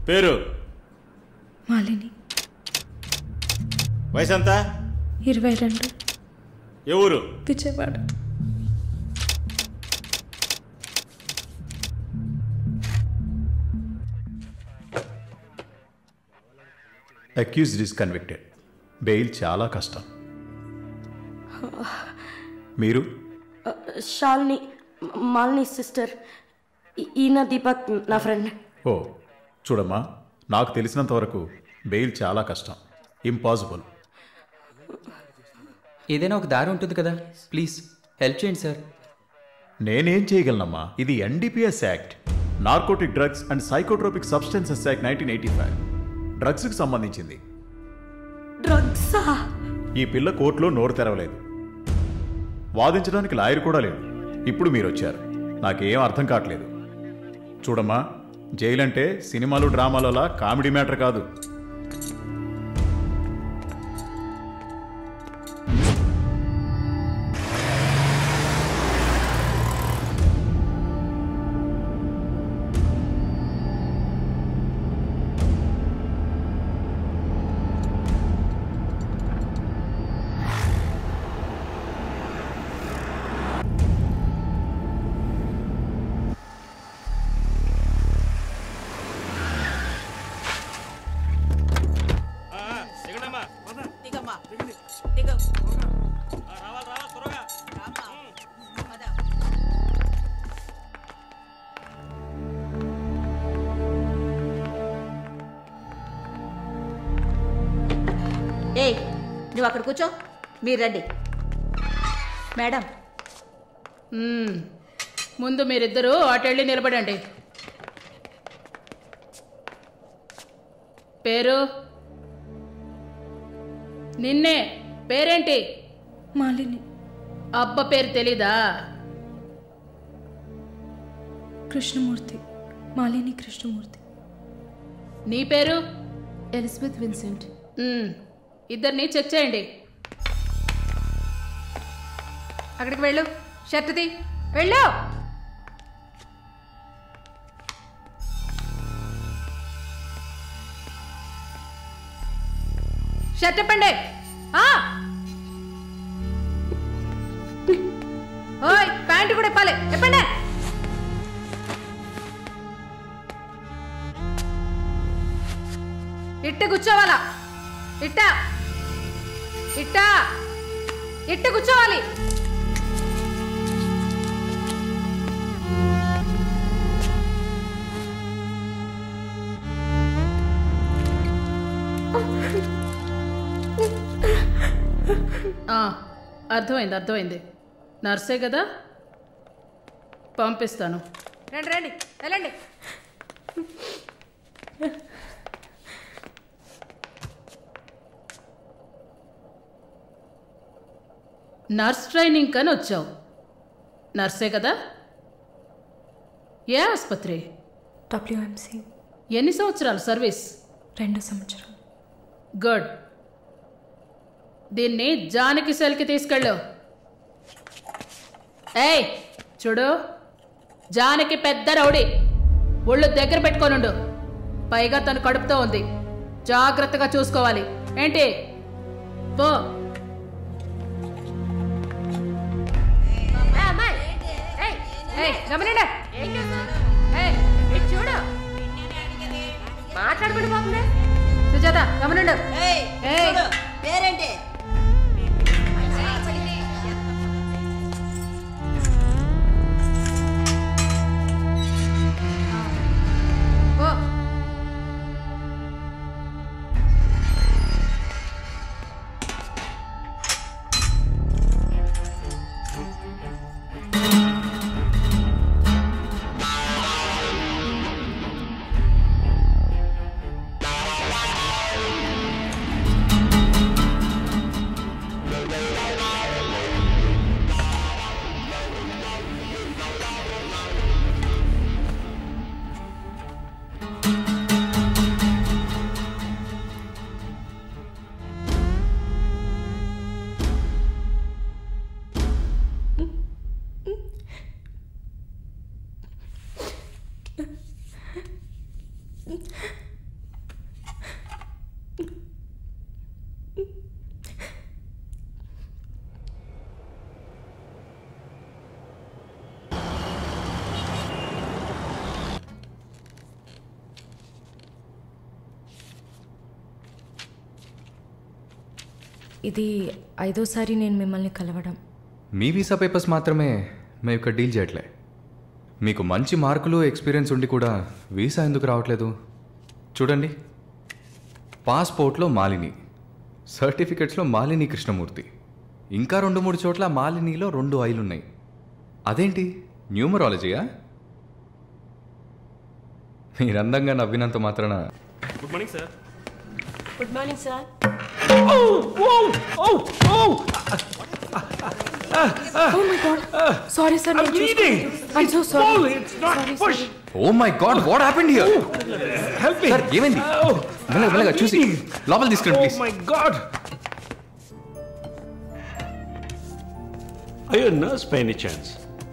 పేరు మాలిని. వయసు ఎంత? 22. ఏ ఊరు? Vijayawada. Accused is convicted. Bail చాలా కష్టం. మీరు? శాలిని, మాలిని సిస్టర్. ఈయన దీపక్ నా ఫ్రెండ్. ఓ చూడమ్మా, నాకు తెలిసినంత వరకు బెయిల్ చాలా కష్టం, ఇంపాసిబుల్. ఏదైనా ఒక దారి ఉంటుంది కదా, ప్లీజ్ హెల్ప్ చేయండి సార్. నేనేం చేయగలనమ్మా? ఇది NDPS act, narcotic drugs and psychotropic substances act 1985, డ్రగ్స్కి సంబంధించింది. డ్రగ్సా? ఈ పిల్ల కోర్టులో నోరు తెరవలేదు, వాదించడానికి లాయర్ కూడా లేడు. ఇప్పుడు మీరు వచ్చారు, నాకేం అర్థం కావట్లేదు. చూడమ్మా, జైలు అంటే సినిమాలు డ్రామాలలా కామెడీ మ్యాటర్ కాదు. ఏయ్, నువ్వు అక్కడ కూర్చో, మీరు రండి. మేడం, ముందు మీరిద్దరూ అటెళ్ళి నిలబడండి. పేరు? నిన్నే. పేరేంటి? మాలిని. అబ్బ పేరు తెలీదా? కృష్ణమూర్తి. మాలిని కృష్ణమూర్తి. నీ పేరు? Elizabeth Vincent. ఇద్దరిని చెక్ చేయండి. అక్కడికి వెళ్ళు, షర్టుది వెళ్ళు. షర్ట్ ఇప్పండి. ఓయ్, ప్యాంటు కూడా ఇప్పాలి, ఇప్పండి. ఇట్ట కూర్చోవాలా? ఇట్ట ఇట్ట ఇట్ట కూర్చోవాలి. అర్థమైంది, అర్థమైంది. నర్సే కదా, పంపిస్తాను. రండి రండి, వెళ్ళండి. నర్స్ ట్రైనింగ్ కని వచ్చావు, నర్సే కదా? ఏ ఆసుపత్రి? WMC. ఎన్ని సంవత్సరాలు సర్వీస్? 2 సంవత్సరాలు. గుడ్. దీన్ని జానకి సెల్కి తీసుకెళ్ళు. ఏయ్ చూడు, జానకి పెద్ద రౌడీ, ఒళ్ళు దగ్గర పెట్టుకోనుండు. పైగా తను కడుపుతో ఉంది, జాగ్రత్తగా చూసుకోవాలి. ఏంటి? పో. చూడు, మాట్లాడుకుంటూ పోతుంది. సుజాత, గమనండు. పేరేంటి? ఇది 5వ సారి నేను మిమ్మల్ని కలవడం. మీ వీసా పేపర్స్ మాత్రమే మేము ఇక్కడ డీల్ చేయట్లే. మీకు మంచి మార్కులు ఎక్స్పీరియన్స్ ఉండి కూడా వీసా ఎందుకు రావట్లేదు? చూడండి, పాస్పోర్ట్లో మాలిని, సర్టిఫికెట్స్లో మాలిని కృష్ణమూర్తి, ఇంకా 2-3 చోట్ల మాలినిలో 2 ఐలు ఉన్నాయి. అదేంటి న్యూమరాలజీయా? మీరు అందంగా నవ్వినంత మాత్రాన. Good morning sir. Good morning sir. Oh my God. Sorry sir. I'm so sorry. It's not push. Oh my God, what happened here? Help me. Sir ఏమైంది? మెల్లగా చూసి లోపల తీసుకురండి please. Oh my God. Are you a nurse by any chance?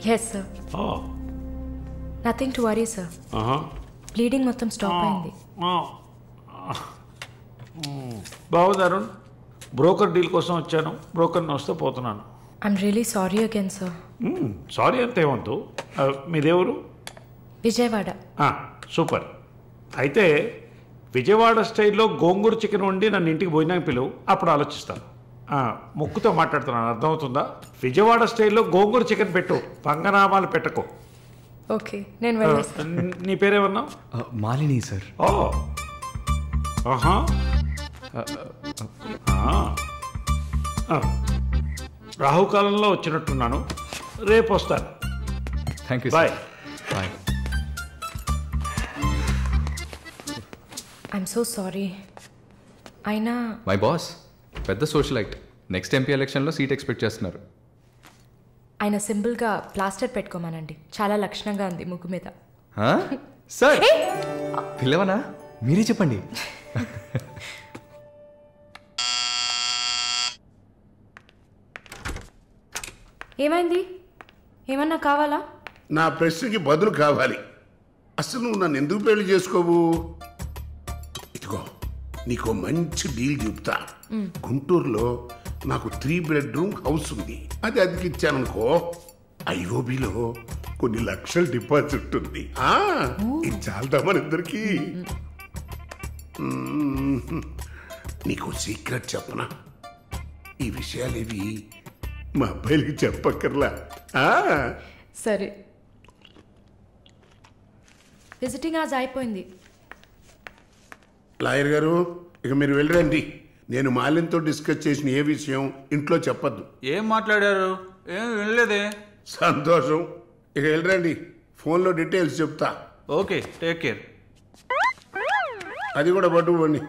Yes sir. Oh. Nothing to worry sir. Bleeding మొత్తం stop అయింది. బాగుంది Arun. Broker deal కోసం వచ్చాను. బ్రోకర్ని వస్తే పోతున్నాను. I'm really sorry again sir. Sorry అంత ఏమంతు. మీదేవరు? విజయవాడ. సూపర్. అయితే విజయవాడ స్టైల్లో గోంగూర చికెన్ వండి నన్ను ఇంటికి భోజనానికి పిలువు, అప్పుడు ఆలోచిస్తాను. ముక్కుతో మాట్లాడుతున్నాను, అర్థమవుతుందా? విజయవాడ స్టైల్లో గోంగూర చికెన్ పెట్టు, పంగనామాలు పెట్టకు. ఓకే, నేను వెళ్ళేస్తాను. నీ పేరేమన్నావు? మాలిని సార్. ఓ ఆహా. రాహుకాలంలో వచ్చినట్టున్నాను. రేపు వస్తాను. Thank you. Bye. Bye. I'm so sorry. అయినా మై బాస్ పెద్ద సోషలైట్, నెక్స్ట్ ఎంపీ ఎలక్షన్లో సీట్ ఎక్స్పెక్ట్ చేస్తున్నారు. ఆయన సింపుల్గా ప్లాస్టర్ పెట్టుకోమానండి, చాలా లక్షణంగా ఉంది ముగ్గు మీద. సార్ పిల్లవనా? మీరే చెప్పండి. ఏమైంది? ఏమన్నా కావాలా? నా ప్రశ్నకి బదులు కావాలి. అసలు నువ్వు నన్ను ఎందుకు పెళ్లి చేసుకోవు? ఇదిగో నీకు మంచి డీల్ చెప్తా. గుంటూరులో నాకు 3 బెడ్రూమ్ హౌస్ ఉంది. అది అదికిచ్చాననుకో, ఐఓబిలో కొన్ని లక్షల డిపాజిట్ ఉంది. ఇది చాలదా మన ఇద్దరికి? నీకు సీక్రెట్ చెప్పనా? ఈ విషయాలేవి మా అబ్బాయిలకి చెప్పక్కర్లా. సరే, విజిటింగ్ ఆజ్ అయిపోయింది. లాయర్ గారు, ఇక మీరు వెళ్ళరండి. నేను మాలిన్తో డిస్కస్ చేసిన ఏ విషయం ఇంట్లో చెప్పద్దు. ఏం మాట్లాడారు? ఏం వినలేదే. సంతోషం. ఇక వెళ్ళరండి, ఫోన్లో డీటెయిల్స్ చెప్తా. Okay, take care. అది కూడా పట్టుకోండి.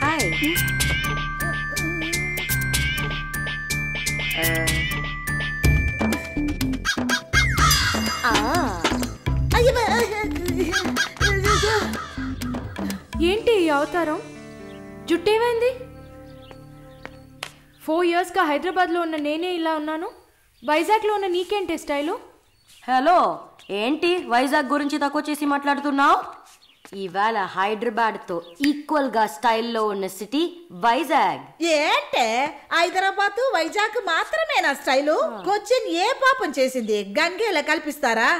హాయ్. ఏంటి ఈ అవతారం? జుట్టేమైంది? 4 ఇయర్స్గా హైదరాబాద్లో ఉన్న నేనే ఇలా ఉన్నాను, వైజాగ్లో ఉన్న నీకేంటి స్టైలు? హలో, ఏంటి వైజాగ్ గురించి తక్కువ చేసి మాట్లాడుతున్నావు? ఇవాళ హైదరాబాద్తో ఈక్వల్గా స్టైల్లో ఉన్న సిటీ వైజాగ్. ఏంటే హైదరాబాద్ వైజాగ్ మాత్రమేనా స్టైలు? కొచ్చిన్ ఏ పాపం చేసింది? గంగేలా కల్పిస్తారా?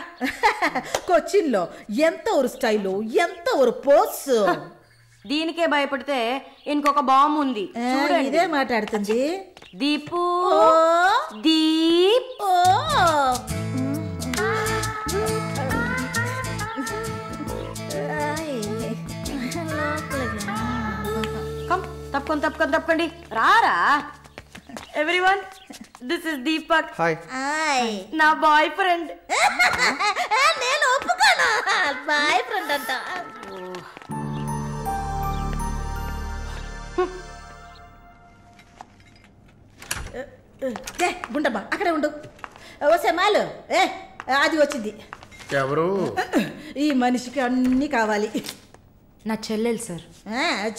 కొచ్చిన్ లో ఎంత ఒక స్టైలు, ఎంత ఒక పోస్. దీనికే భయపడితే ఇంకొక బాంబు ఉంది చూడండి. ఇదే మాట్లాడుతుంది. దీపు దీప్. తప్పకండి రారా. Everyone, this is Deepak. Hi. నా బాయ్ ఫ్రెండ్. నేను ఒప్పుకోను, బాయ్ ఫ్రెండ్ అంట. గుండమ్మా అక్కడే ఉండు. వస్తే మాలు అది వచ్చింది. ఎవరు? ఈ మనిషికి అన్నీ కావాలి. నా చెల్లెలు సార్.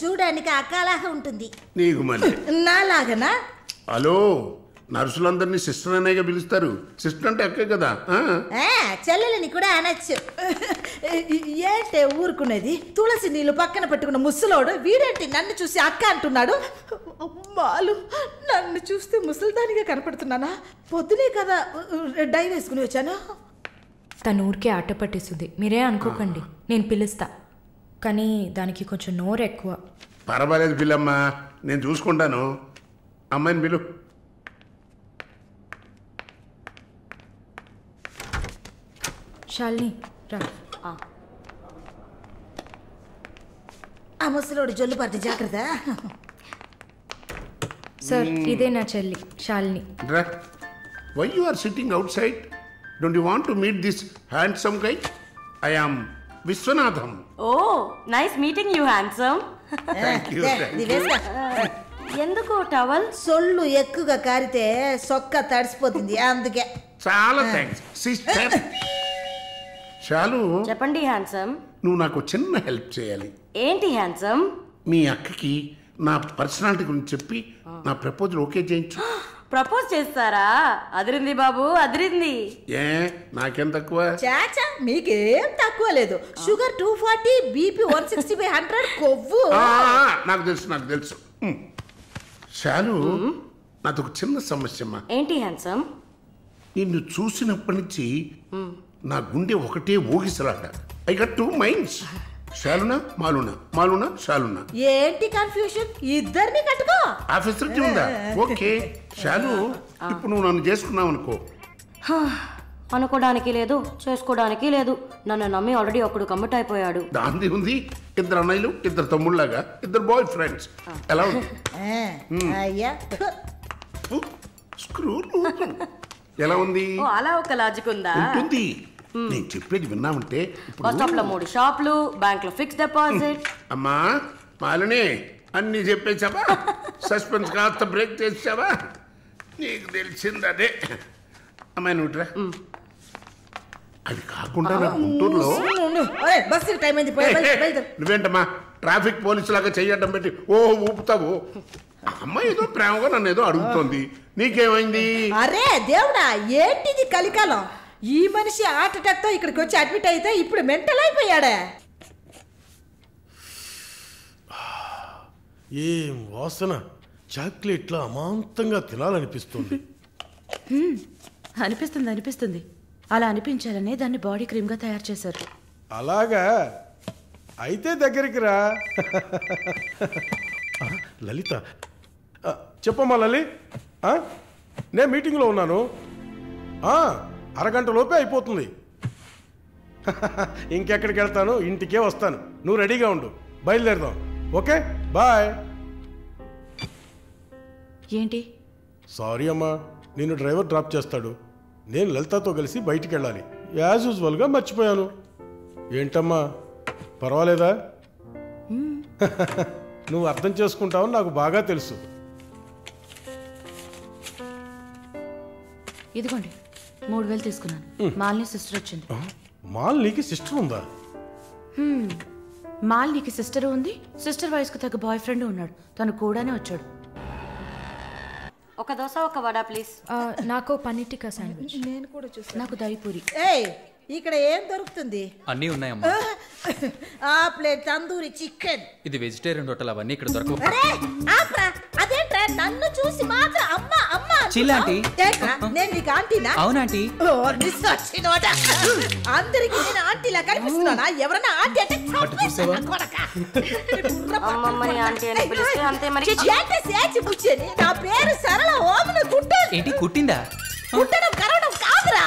చూడడానికి అక్కలాగా ఉంటుంది. నీకు మళ్ళీ నాలాగనా? హలో, నర్సులందరినీ సిస్టర్ అనేగా పిలుస్తారు. సిస్టర్ అంటే అక్కే కదా. చెల్లెలని కూడా అనొచ్చు. ఏంటే ఊరుకునేది? తులసి నీళ్ళు పక్కన పెట్టుకున్న ముసలోడు వీడేంటి నన్ను చూసి అక్క అంటున్నాడు? అమ్మాలు, నన్ను చూస్తే ముసలిదానిగా కనపడుతున్నానా? పొద్దునే కదా డై వేసుకుని వచ్చాను. తను ఊరికే ఆట పట్టేస్తుంది, మీరే అనుకోకండి, నేను పిలుస్తా. కానీ దానికి కొంచెం నోరు ఎక్కువ. పర్వాలేదు పిల్లమ్మా, నేను చూసుకుంటాను. అమ్మాయిని పిలు. శాలిని రా. ఆ ముసలోడు జొల్లు పడితే జాగ్రత్త. సార్, ఇదే నా చెల్లి Shalini. Why you are sitting outside? Don't you want to meet this handsome guy? I am Vishwanatham. Oh nice meeting you handsome. ఎందుకు టవల్? సొల్లు ఎక్కువగా కారితే సొక్క తడిసిపోతుంది, అందుకే. చాలా థ్యాంక్స్ సిస్టర్. చాలు. చెప్పండి హ్యాండ్సమ్. నువ్వు నాకు చిన్న హెల్ప్ చేయాలి. ఏంటి హ్యాండ్సమ్? మీ అక్కకి నా పర్సనాలిటీ గురించి చెప్పి నా ప్రపోజల్ ఓకే చేయించు. ప్రపోజ్ చేస్తారా? అదిరింది బాబు, అదిరింది. ఏ నాకేం తక్కువ? చాచా మీకేం తక్కువ లేదు. షుగర్ 240, బీపీ 160/100, కొవ్వు. నాకు తెలుసు. చాలు. నాదొక చిన్న సమస్యమ్మా. ఏంటి హ్యాండ్సమ్? నిన్ను చూసినప్పటి నుంచి నా గుండె ఒకటే ఊగిసలాట. I got 2 minds. శాలునా మాలునా, మాలునా శాలునా. ఏంటి కన్ఫ్యూషన్? ఇద్దరిని కట్టుకో. ఆ ఫెసిలిటీ ఉందా? ఓకే శాలు, ఇప్పుడు నువ్వు నన్ను చేసుకున్నావు అనుకో. అనుకోవడానికి లేదు, చేసుకోవడానికి లేదు. నన్ను నమ్మి ఆల్రెడీ ఒకడు కమిట్ అయిపోయాడు. దాంది ఉంది. 2 అన్నయ్యలు, 2 తమ్ముళ్ళలాగా, 2 బాయ్ ఫ్రెండ్స్. ఎలా ఉంది? అయ్యా స్క్రూ. ఎలా ఉంది? అలా ఒక లాజిక్ ఉందా? ఉంటుంది. నేను చెప్పేది విన్నామంటే. బస్ స్టాప్ లో 3 షాపులు, బ్యాంక్ లో ఫిక్స్ డిపాజిట్. అమ్మా మాలిని, అన్ని చెప్పేసావా? సస్పెన్స్ కాస్త బ్రేక్ చేసావా? నీకు తెలిసింది అదే. అమ్మాయి నువ్వుట్రా. అది కాకుండా నా గుంటూరులో బస్సు టైం అయింది. నువ్వేంటమ్మా ట్రాఫిక్ పోలీసు లాగా చెయ్యడం పెట్టి ఊపుతావు? అమ్మాయి ఏదో ప్రేమగా నన్ను ఏదో అడుగుతోంది, నీకేమైంది? అరే దేవుడా, ఏంటిది కలికాలం? ఈ మనిషి హార్ట్ అటాక్ తో ఇక్కడికి వచ్చి అడ్మిట్ అయితే ఇప్పుడు మెంటల్ అయిపోయాడే. ఏం వాసన! చాక్లెట్లా అమాంతంగా తినాలనిపిస్తుంది. అనిపిస్తుంది. అలా అనిపించాలనే దాన్ని బాడీ క్రీమ్గా తయారు చేశారు. అలాగా? అయితే దగ్గరికి రా. లలిత, చెప్పమ్మా లలి. నేను మీటింగ్లో ఉన్నాను. అరగంట లోపే అయిపోతుంది. ఇంకెక్కడికి వెళ్తాను? ఇంటికే వస్తాను. నువ్వు రెడీగా ఉండు, బయలుదేరదాం. Okay bye. ఏంటి? సారీ అమ్మా, నేను డ్రైవర్ డ్రాప్ చేస్తాడు. నేను లలితతో కలిసి బయటికి వెళ్ళాలి. యాజ్ యూజువల్గా మర్చిపోయాను. ఏంటమ్మా పర్వాలేదా? నువ్వు అర్థం చేసుకుంటావని నాకు బాగా తెలుసు. ఇదిగోండి 3000 తీసుకున్నాను. మాలిని సిస్టర్ వచ్చింది. మాలినికి సిస్టర్ ఉందా? మాలినికి సిస్టర్ ఉంది. సిస్టర్ వయసుకు తగ్గ బాయ్ ఫ్రెండ్ ఉన్నాడు. తను కూడానే వచ్చాడు. ఒక దోశ, ఒక వడ ప్లీజ్. నాకు పన్నీర్ టిక్కా శాండ్విచ్. నేను కూడా చూసాను. నాకు దహిపూరి. ఏయ్, ఇక్కడ ఏం దొరుకుతుంది? అన్నీ ఉన్నాయమ్మా. ఆ ప్లేట్ తందూరి చికెన్. ఇది వెజిటేరియన్ హోటల్, అవన్నీ ఇక్కడ దొరకవు. అరే ఆప్రా, అదేంట్రా నన్ను చూసి మాత్రం అమ్మ అమ్మ చిల్లాంటి. నేను నీకు ఆంటీనా? అవునాంటీ. అందరికి నేను ఆంటీలా కనిపిస్తున్నానా? ఎవరన్నా ఆంటీ అంటే నా పేరు సరళ ఓమన కుట్టు. ఏంటి కుట్టిందా? కుట్టడం కరవడం కాదురా.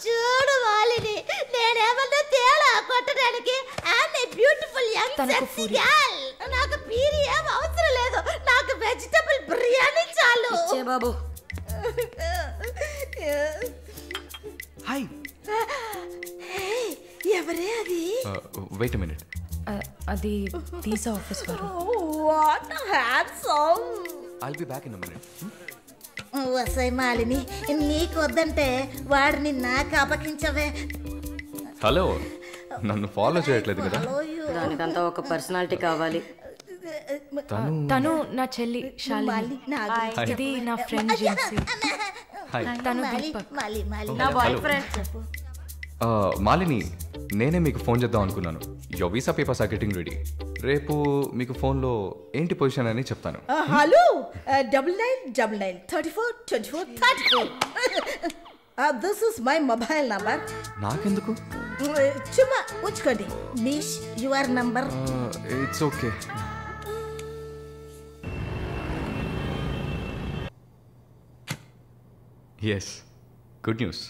చూడు వాలిని, నేనేమన్నా తేడా కొట్టడానికి. I'm a beautiful young sexy girl. నాకు పీరి ఏం అవసరం లేదు. నాకు వెజిటబుల్ బిర్యానీ చాలు. బాబు హాయ్. ఎవరే అది? Wait a minute. అది వీసా ఆఫీస్ వారు. What handsome. I'll be back in a minute. వసై మాలిని, నీకు వద్దంటే వాడిని నాకు అపకించవే. హలో, నన్ను ఫాలో చేయట్లేదు కదా? దానికంతా ఒక పర్సనాలిటీ కావాలి. తను నా చెల్లి శాలిని. ఇది నా ఫ్రెండ్ జిన్సీ. తను నా బాయ్ ఫ్రెండ్. మాలిని, నేనే మీకు ఫోన్ చేద్దాం అనుకున్నాను. Your visa papers are getting ready. రేపు మీకు ఫోన్లో ఏంటి పొజిషన్ అని చెప్తాను. Hello, 9999 34 24 34. This is my mobile number. నాకెందుకు? చుమ్మా ఉంచుకోండి. Miss your number. It's okay. Yes, good news.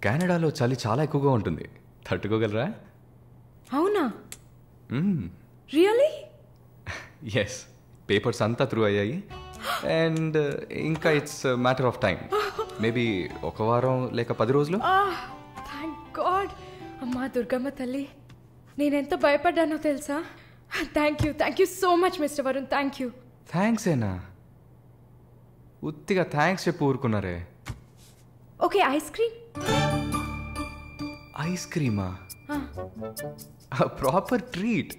కెనడాలో చలి చాలా ఎక్కువగా ఉంటుంది. తట్టుకోగలరా? అవునా? రియలీ? ఎస్, పేపర్స్ అంతా త్రూ అయ్యాయి. అండ్ ఇంకా it's matter of time. Maybe 1 వారం లేక 10 రోజులు. Thank God. అమ్మా దుర్గమ్మ తల్లి, నేనెంత భయపడ్డానో తెలుసా? Thank you so much mister Varun. Thank you. Thanks ఏనా? ఉత్తిగా థ్యాంక్స్ చెప్పి ఊరుకున్నారే. Okay, ice cream. ఐస్ క్రీమా? Proper treat.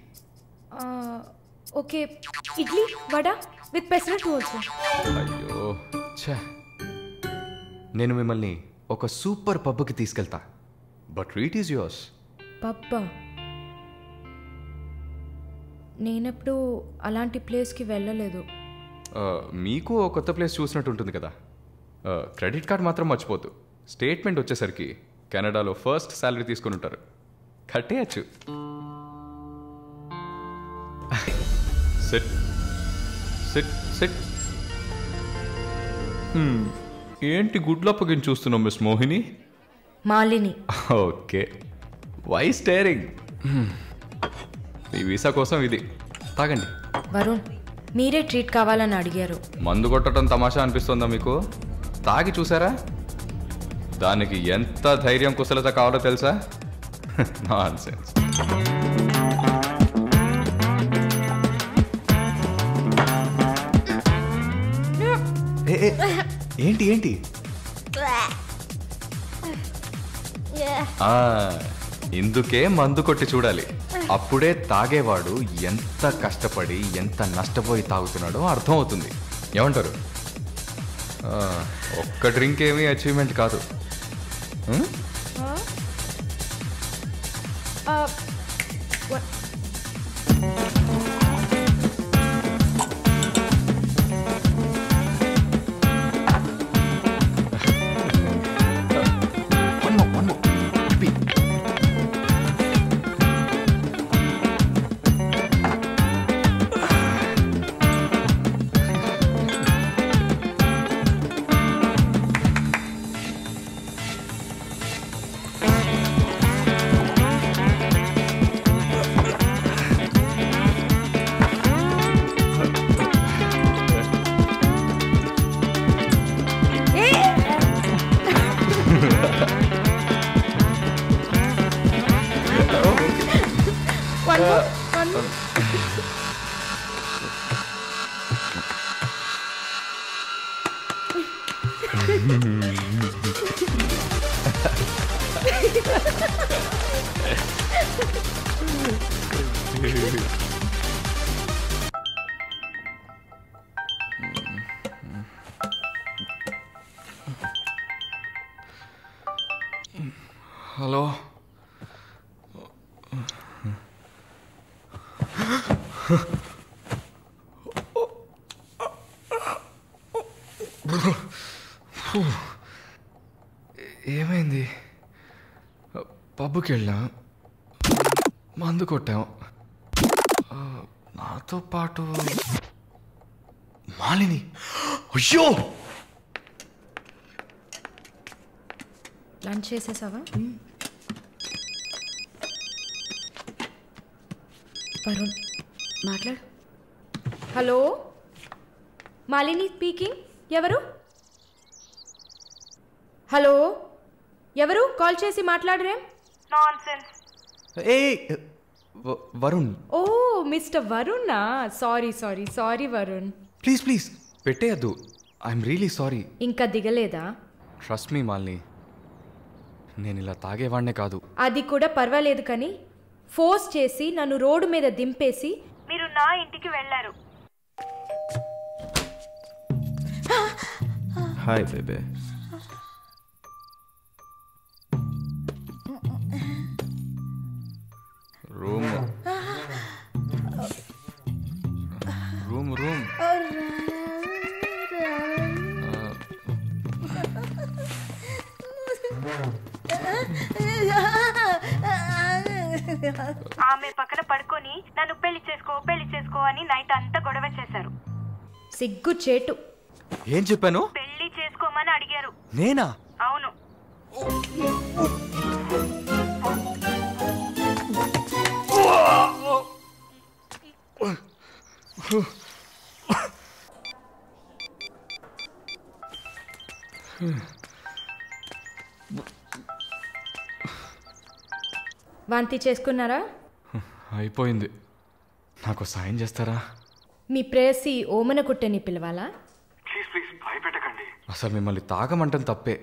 Okay, idli vada with pesarattu also. అయ్యో ఛా, నేను మిమ్మల్ని ఒక సూపర్ పబ్కి తీసుకెళ్తా. But treat is yours. పబ్బా? నేనెప్పుడు అలాంటి ప్లేస్కి వెళ్ళలేదు. మీకు ఒక కొత్త ప్లేస్ చూసినట్టు ఉంటుంది కదా. క్రెడిట్ కార్డ్ మాత్రం మర్చిపోద్దు. స్టేట్మెంట్ వచ్చేసరికి కెనడాలో ఫస్ట్ శాలరీ తీసుకుని ఉంటారు. కట్టేయచ్చు. Sit sit sit. ఏంటి గుడ్లప్పగిని చూస్తున్నాం miss Mohini? Malini. Okay, why staring? ఈ వీసా కోసం ఇది తాగండి. వరుణ్, మీరే ట్రీట్ కావాలని అడిగారు. మందు కొట్టడం తమాషా అనిపిస్తుందా మీకు? తాగి చూసారా? దానికి ఎంత ధైర్యం కుశలత కావాలో తెలుసా? నాన్సెన్స్. ఏంటి ఏంటి? ఇందుకే మందు కొట్టి చూడాలి. అప్పుడే తాగేవాడు ఎంత కష్టపడి ఎంత నష్టపోయి తాగుతున్నాడో అర్థం అవుతుంది. ఏమంటారు? ఒక్క డ్రింక్ ఏమీ అచీవ్మెంట్ కాదు. హలో, ఏమైంది? పబ్కి వెళ్ళాం, మందు కొట్టాం. నాతో పాటు మాలిని. అయ్యో, లంచ్ చేసేసావా? వరుణ్ మాట్లాడు. Hello, Malini speaking. ఎవరు? హలో, ఎవరు? కాల్ చేసి మాట్లాడరేం? ఏ వరుణ్. ఓ మిస్టర్ వరుణా? సారీ వరుణ్. ప్లీజ్ పెట్టేయద్దు. I'm really sorry. ఇంకా దిగలేదా? ట్రస్ట్ మీ మాలిని, నేను ఇలా తాగేవాడినే కాదు. అది కూడా పర్వాలేదు, కానీ ఫోర్స్ చేసి నన్ను రోడ్డు మీద దింపేసి మీరు నా ఇంటికి వెళ్ళారు. హాయ్ బేబే. రూమ్ రూమ్ రూమ్ ఆమె పక్కన పడుకొని నన్ను పెళ్లి చేసుకో అని నైట్ అంతా గొడవ చేశారు. సిగ్గు చేటు. ఏం చెప్పాను? పెళ్లి చేసుకోమని అడిగారు. నేనా? అవును. వాంతి చేసుకున్నారా? అయిపోయింది. నాకు సాయం చేస్తారా? మీ ప్రేయసి ఓమన కుట్టని పిలవాలా? అసలు మిమ్మల్ని తాగమంటం తప్పే.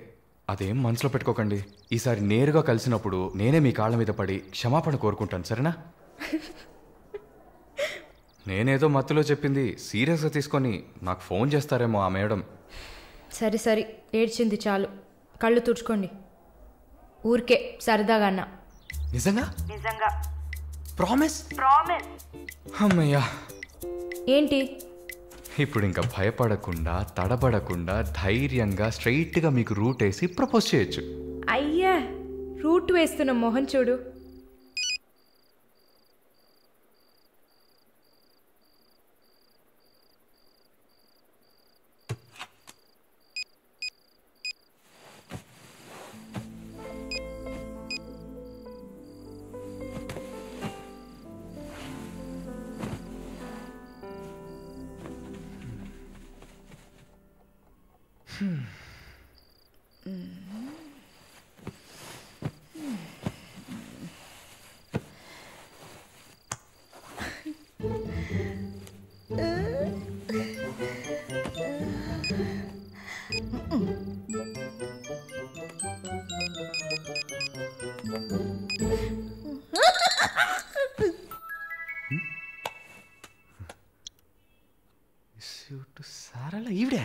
అదేం మనసులో పెట్టుకోకండి. ఈసారి నేరుగా కలిసినప్పుడు నేనే మీ కాళ్ళ మీద పడి క్షమాపణ కోరుకుంటాను, సరేనా? నేనేదో మత్తులో చెప్పింది సీరియస్గా తీసుకొని నాకు ఫోన్ చేస్తారేమో ఆ మేడం. సరే ఏడ్చింది చాలు. కళ్ళు తుడుచుకోండి. ఊరికే సరదాగా అన్నా. నిజంగా? ప్రామిస్? అమ్మయ్యా. ఏంటి? ఇప్పుడు ఇంకా భయపడకుండా తడబడకుండా ధైర్యంగా స్ట్రైట్గా మీకు రూట్ వేసి ప్రపోజ్ చేయొచ్చు. అయ్యా, రూట్ వేస్తున్న మొహం చూడు. సారళ ఈవిడే.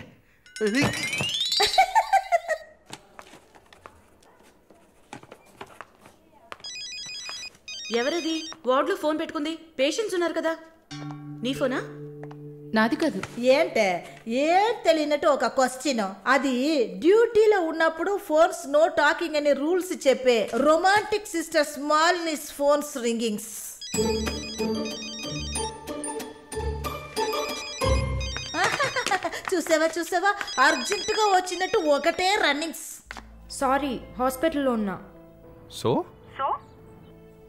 ఎవరది వార్డులో ఫోన్ పెట్టుకుంది? పేషెంట్స్ ఉన్నారు కదా. నీ ఫోనా? నాది కాదు. ఏంటే ఏం తెలియనట్టు ఒక క్వశ్చన్. అది డ్యూటీలో ఉన్నప్పుడు ఫోన్స్ నో టాకింగ్ అనే రూల్స్ చెప్పే romantic sister smallness phones ringings. చూసావా అర్జెంటుగా వచ్చినట్టు ఒకటే రన్నింగ్స్. సారీ, హాస్పిటల్లో ఉన్నా. సో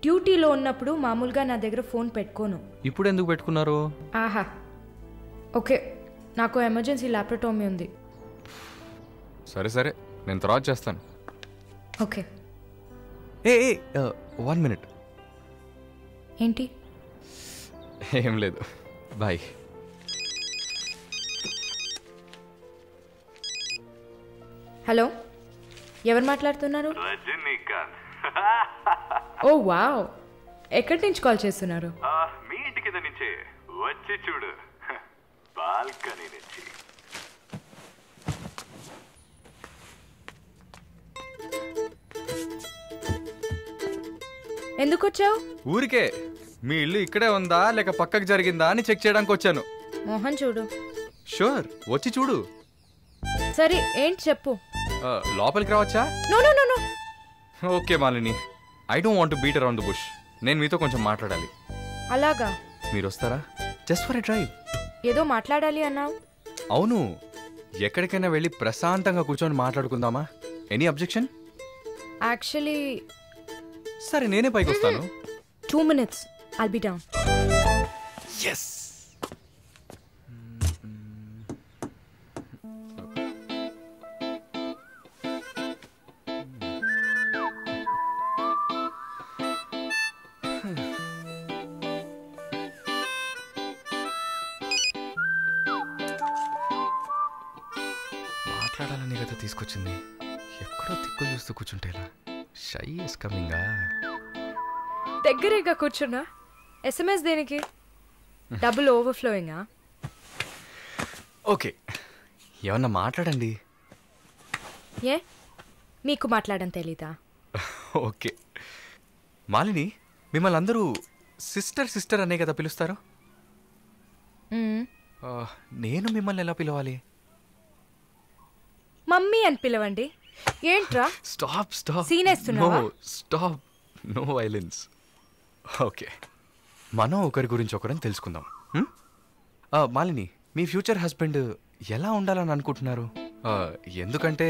డ్యూటీలో ఉన్నప్పుడు మామూలుగా నా దగ్గర ఫోన్ పెట్టుకోను. ఇప్పుడు ఎందుకు పెట్టుకున్నారు? ఆహా, ఓకే, నాకు ఎమర్జెన్సీ ల్యాప్రటోమీ ఉంది. సరే నేను తర్వాత చేస్తాను. ఓకే. ఏ 1 minute. ఏంటి? ఏం లేదు, బాయ్. హలో, ఎవరు మాట్లాడుతున్నారు? ఓ వావ్, ఎక్కడి నుంచి కాల్ చేస్తున్నారు? మీ ఇంటి కింద నుంచే, వచ్చి చూడు, బాల్కనీ నుంచి. ఎందుకు వచ్చావు? ఊరికే. మీ ఇల్లు ఇక్కడే ఉందా లేక పక్కకు జరిగిందా అని చెక్ చేయడానికి వచ్చాను. మోహన్ చూడు. షూర్, వచ్చి చూడు. సరే, ఏంటి చెప్పు. లోపలికి రావచ్చా? No no no no. Okay Malini, I don't want to beat around the bush. నేను మీతో కొంచెం మాట్లాడాలి. అలాగా? మీరు వస్తారా? Just for a drive. ఏదో మాట్లాడాలి అన్నావు. అవును, ఎక్కడికైనా వెళ్ళి ప్రశాంతంగా కూర్చొని మాట్లాడుకుందామా? Any objection? యాక్చువల్లీ సరే, నేనే పైకి వస్తాను. 2 minutes, I'll be down. Yes. మాట్లాడాలని కదా తీసుకొచ్చింది. ఎక్కడో తిక్కులు చూస్తూ కూర్చుంటేలా. Shy is కమింగా. దగ్గరేగా కూర్చున్నా. SMS దేనికి? డబుల్ ఓవర్ఫ్లోయింగా? ఓకే, ఏమన్నా మాట్లాడండి. ఏ, మీకు మాట్లాడడం తెలీదా? ఓకే మాలిని, మిమ్మల్ని అందరూ సిస్టర్ అనే కదా పిలుస్తారు? నేను మిమ్మల్ని ఎలా పిలవాలి? మమ్మీ అని పిలవండి. ఏంట్రా? స్టాప్. సీన్ వేస్తున్నావా? Stop, no violence. ఓకే, మనం ఒకరి గురించి ఒకరని తెలుసుకుందాం. మాలిని, మీ ఫ్యూచర్ హస్బెండ్ ఎలా ఉండాలని అనుకుంటున్నారు? ఎందుకంటే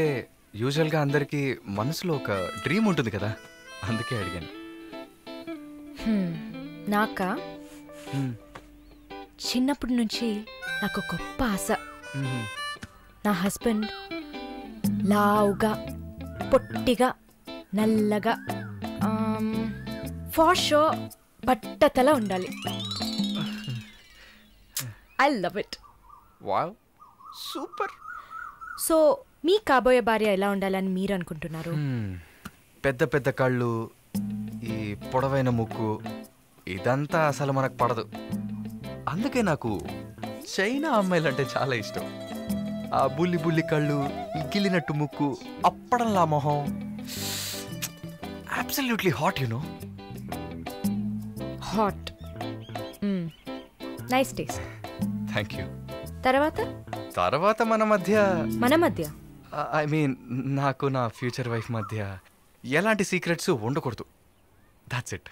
యూజువల్గా అందరికీ మనసులో ఒక డ్రీమ్ ఉంటుంది కదా, అందుకే అడిగాను. నాకా చిన్నప్పటి నుంచి నాకు గొప్ప ఆశ, నా హస్బెండ్ లావుగా, పొట్టిగా, నల్లగా, ఫార్ షో బట్టతల ఉండాలి. I love it. Wow, super. So మీ కాబోయే భార్య ఎలా ఉండాలని మీరు అనుకుంటున్నారు? పెద్ద పెద్ద కళ్ళు, ఈ పొడవైన ముక్కు, ఇదంతా అసలు మనకు పడదు. అందుకే నాకు చైనా అమ్మాయిలంటే చాలా ఇష్టం. ఆ బుల్లి బుల్లి కళ్ళు, గిల్లినట్టు ముక్కు, అప్పడంలా మొహం, absolutely hot, you know. Hot, nice taste. Thank you. తర్వాత మన మధ్య ఐ మీన్ నాకు నా ఫ్యూచర్ వైఫ్ మధ్య ఎలాంటి సీక్రెట్స్ ఉండకూడదు. That's it.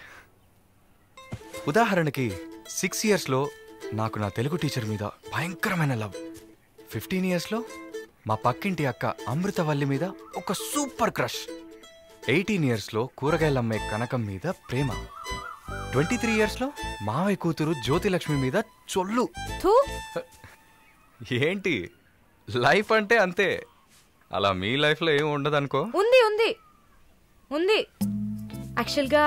ఉదాహరణకి 6 yearsలో నాకు నా తెలుగు టీచర్ మీద భయంకరమైన లవ్. 15 yearsలో మా పక్కింటి అక్క అమృతవల్లి మీద ఒక సూపర్ క్రష్. 18 yearsలో కూరగాయలమ్మే కనకం మీద ప్రేమ. 23 yearsలో మావయ్య కూతురు జ్యోతిలక్ష్మి మీద చొల్లు. ఏంటి, లైఫ్ అంటే అంతే. అలా మీ లైఫ్లో ఏమి ఉండదు అనుకో. ఉంది ఉంది ఉంది. యాక్చువల్గా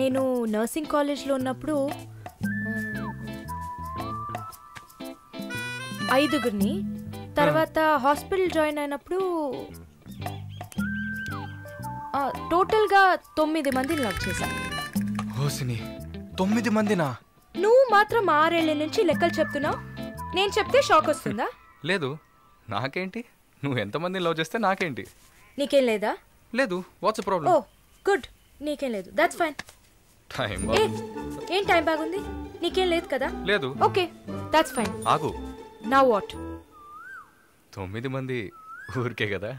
నేను నర్సింగ్ కాలేజ్లో ఉన్నప్పుడు 5 తర్వాత హాస్పిటల్ జాయిన్ అయినప్పుడు టోటల్గా 9 మందిని లవ్ చేశాను. ఓసిని, 9 మందినా? నువ్వు మాత్రం 6 ఏళ్ల నుంచి లెక్కలు చెప్తున్నావు. నేను చెప్తే షాక్ వస్తుందా? లేదు, నాకేంటి, నువ్వు ఎంతమందిని లవ్ చేస్తే నాకేంటి. నీకేం లేదా? లేదు. What's problem? ఓ గుడ్, నీకేం లేదు. That's fine. టైం ఏం టైం బాగుంది? నీకేం లేదు కదా? లేదు. Okay, that's fine. ఆగు. Now what? 9 మంది ఊరికే కదా.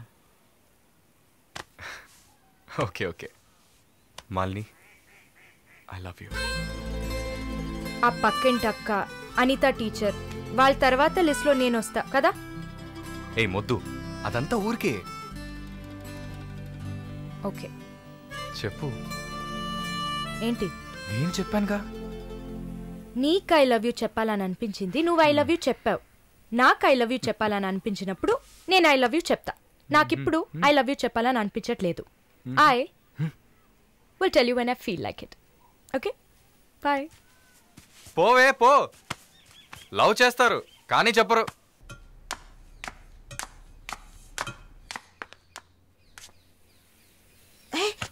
Okay okay Malini, I love you. ఆ పక్కింటి అక్క, అనిత టీచర్, వాళ్ళ తర్వాత లిస్ట్లో నేను వస్తా కదా. ఏ మొద్దు, అదంతా ఊరికే. ఓకే చెప్పు. ఏంటి? నేను చెప్పానుగా. నీకు ఐ లవ్ యూ చెప్పాలని అనిపించింది, నువ్వు ఐ లవ్ యూ చెప్పావు. నాకు ఐ లవ్ యూ చెప్పాలని అనిపించినప్పుడు నేను ఐ లవ్ యూ చెప్తా. నాకిప్పుడు ఐ లవ్ యూ చెప్పాలని అనిపించట్లేదు. I will tell you when I feel like it. Okay, bye. పోవే పో. లవ్ చేస్తారు కానీ చెప్పరు.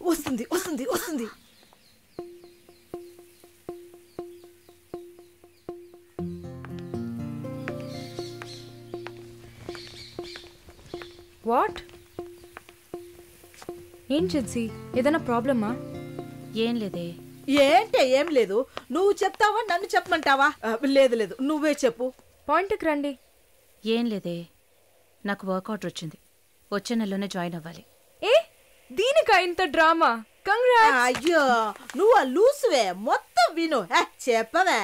వస్తుంది వస్తుంది వస్తుంది. వాట్? ఏం జిన్సీ, ఏదైనా ప్రాబ్లమా? ఏం లేదే. ఏంటే ఏం లేదు. నువ్వు చెప్తావా నన్ను చెప్పమంటావా? లేదు లేదు, నువ్వే చెప్పు. పాయింట్కి రండి. ఏం లేదే, నాకు వర్క్ ఆర్డర్ వచ్చింది. వచ్చే నెలలోనే జాయిన్ అవ్వాలి. ఏ దీనికా ఇంత డ్రామా? కంగ్రాట్స్. అయ్యో, నువ్వు ఆ లూసువే, మొత్తం విను. చెప్పవే.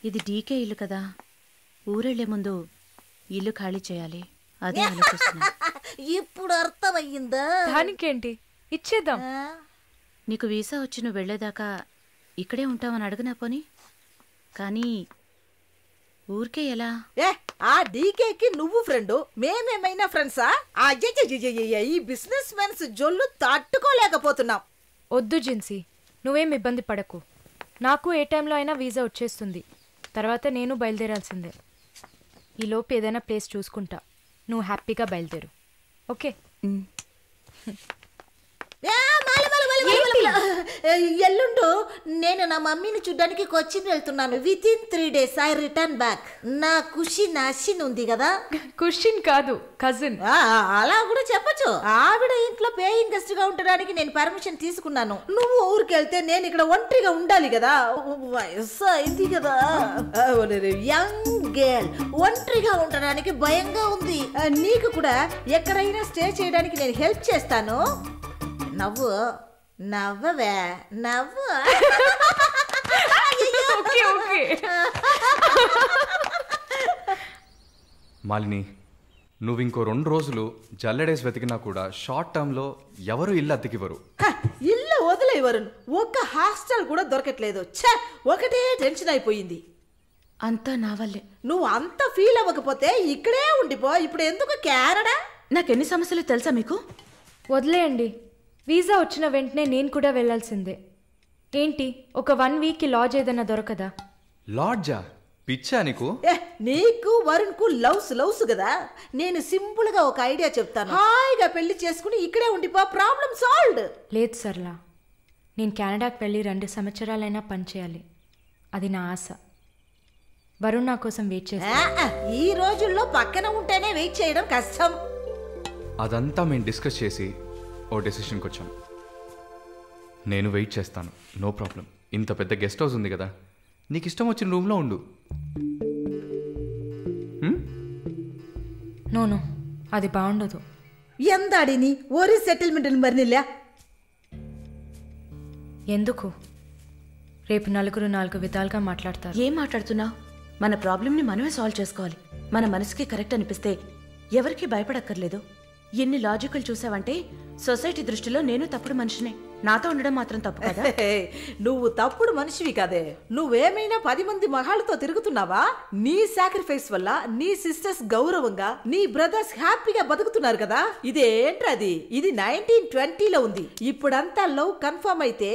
ఇది డీకే ఇల్లు కదా, ఊరెళ్లే ముందు ఇల్లు ఖాళీ చేయాలి, అదే ఆలోచిస్తున్నా. ఇప్పుడు అర్థమయ్యిందా? దానికేంటి, ఇచ్చేద్దాం. నీకు వీసా వచ్చి నువ్వు వెళ్లేదాకా ఇక్కడే ఉంటావని అడగనా పోనీ? కానీ ఊరికే ఎలా? ఆ డీకేకి నువ్వు ఫ్రెండు, మేమేమైనా ఫ్రెండ్సా? ఈ బిజినెస్ మెన్స్ జొల్లు తట్టుకోలేకపోతున్నాం. వద్దు జిన్సీ, నువ్వేం ఇబ్బంది పడకు. నాకు ఏ టైంలో అయినా వీసా వచ్చేస్తుంది. తర్వాత నేను బయలుదేరాల్సిందే. ఈలోపు ఏదైనా ప్లేస్ చూసుకుంటా. నువ్వు హ్యాపీగా బయలుదేరు. ఓకే? ఎల్లుండు నేను నా మమ్మీని చూడ్డానికి కొచ్చిన్ వెళ్తున్నాను. With in 3 days I return back. నా కుషిన్ అశ్విన్ ఉంది కదా. కుషిన్ కాదు, కజిన్. అలా కూడా చెప్పచ్చు. ఆవిడ ఇంట్లో పేయింగ్ గెస్ట్ గా ఉండడానికి నేను పర్మిషన్ తీసుకున్నాను. నువ్వు ఊరికి వెళ్తే నేను ఇక్కడ ఒంటరిగా ఉండాలి కదా. వయసు అయింది కదా. యంగ్ గర్ల్, ఒంటరిగా ఉండడానికి భయంగా ఉంది. నీకు కూడా ఎక్కడైనా స్టే చేయడానికి నేను హెల్ప్ చేస్తాను. నవ్వు నవ్వవే నవ్వు. Okay okay. మాలిని, నువ్వు ఇంకో 2 రోజులు జల్లెడేసి వెతికినా కూడా షార్ట్ టర్మ్లో ఎవరు ఇల్లు అద్దెకివ్వరు. ఇల్లు వదిలేవరు, ఒక్క హాస్టల్ కూడా దొరకట్లేదు. ఛ, ఒకటే టెన్షన్ అయిపోయింది. అంతా నా వల్లే. నువ్వు అంత ఫీల్ అవ్వకపోతే ఇక్కడే ఉండిపో. ఇప్పుడు ఎందుకు కెనడా? నాకెన్ని సమస్యలు తెలుసా మీకు? వదిలేయండి. వీసా వచ్చిన వెంటనే నేను కూడా వెళ్ళాల్సిందే. ఏంటి, ఒక 1 వీక్కి లాడ్జ్ ఏదైనా దొరకదా? లాడ్జా? పిచ్చా నీకు? నీకు వరుణ్కు లవ్స్ కదా. నేను సింపుల్ గా ఒక ఐడియా చెప్తాను. హాయిగా పెళ్లి చేసుకుని ఇక్కడే ఉండిపో, ప్రాబ్లం సాల్వ్డ్. లేదు సర్లా, నేను కెనడాకి వెళ్ళి 2 సంవత్సరాలైనా పనిచేయాలి. అది నా ఆశ. వరుణ్ నా కోసం వెయిట్ చేస్తా. ఈ రోజుల్లో పక్కన ఉంటేనే వెయిట్ చేయడం కష్టం. అదంతా మేము డిస్కస్ చేసి ఓ డెసిషన్కి వచ్చాం. నేను వెయిట్ చేస్తాను, నో ప్రాబ్లం. ఇంత పెద్ద గెస్ట్ హౌస్ ఉంది కదా, నీకు ఇష్టం వచ్చిన రూమ్లో ఉండు. నోను, అది బాగుండదు. ఎందాడిని ఓరి సెటిల్మెంట్ మరినిల్ల. ఎందుకు? రేపు నలుగురు 4 విధాలుగా మాట్లాడతారు. ఏం మాట్లాడుతున్నావు? మన ప్రాబ్లంని మనమే సాల్వ్ చేసుకోవాలి. మన మనసుకి కరెక్ట్ అనిపిస్తే ఎవరికి భయపడక్కర్లేదు. ఎన్ని లాజికల్ చూసావంటే సొసైటీ దృష్టిలో నేను తప్పుడు మనిషినే. నాతో ఉండడం మాత్రం తప్పు కదా? నువ్వు తప్పుడు మనిషివి కాదే. నువ్వేమైనా 10 మంది మగాళ్ళతో తిరుగుతున్నావా? నీ సాక్రిఫైస్ వల్ల నీ సిస్టర్స్ గౌరవంగా, నీ బ్రదర్స్ హ్యాపీగా బతుకుతున్నారు కదా. ఇదేంట్రది? ఇది 1920లో ఉంది. ఇప్పుడంతా లవ్ కన్ఫర్మ్ అయితే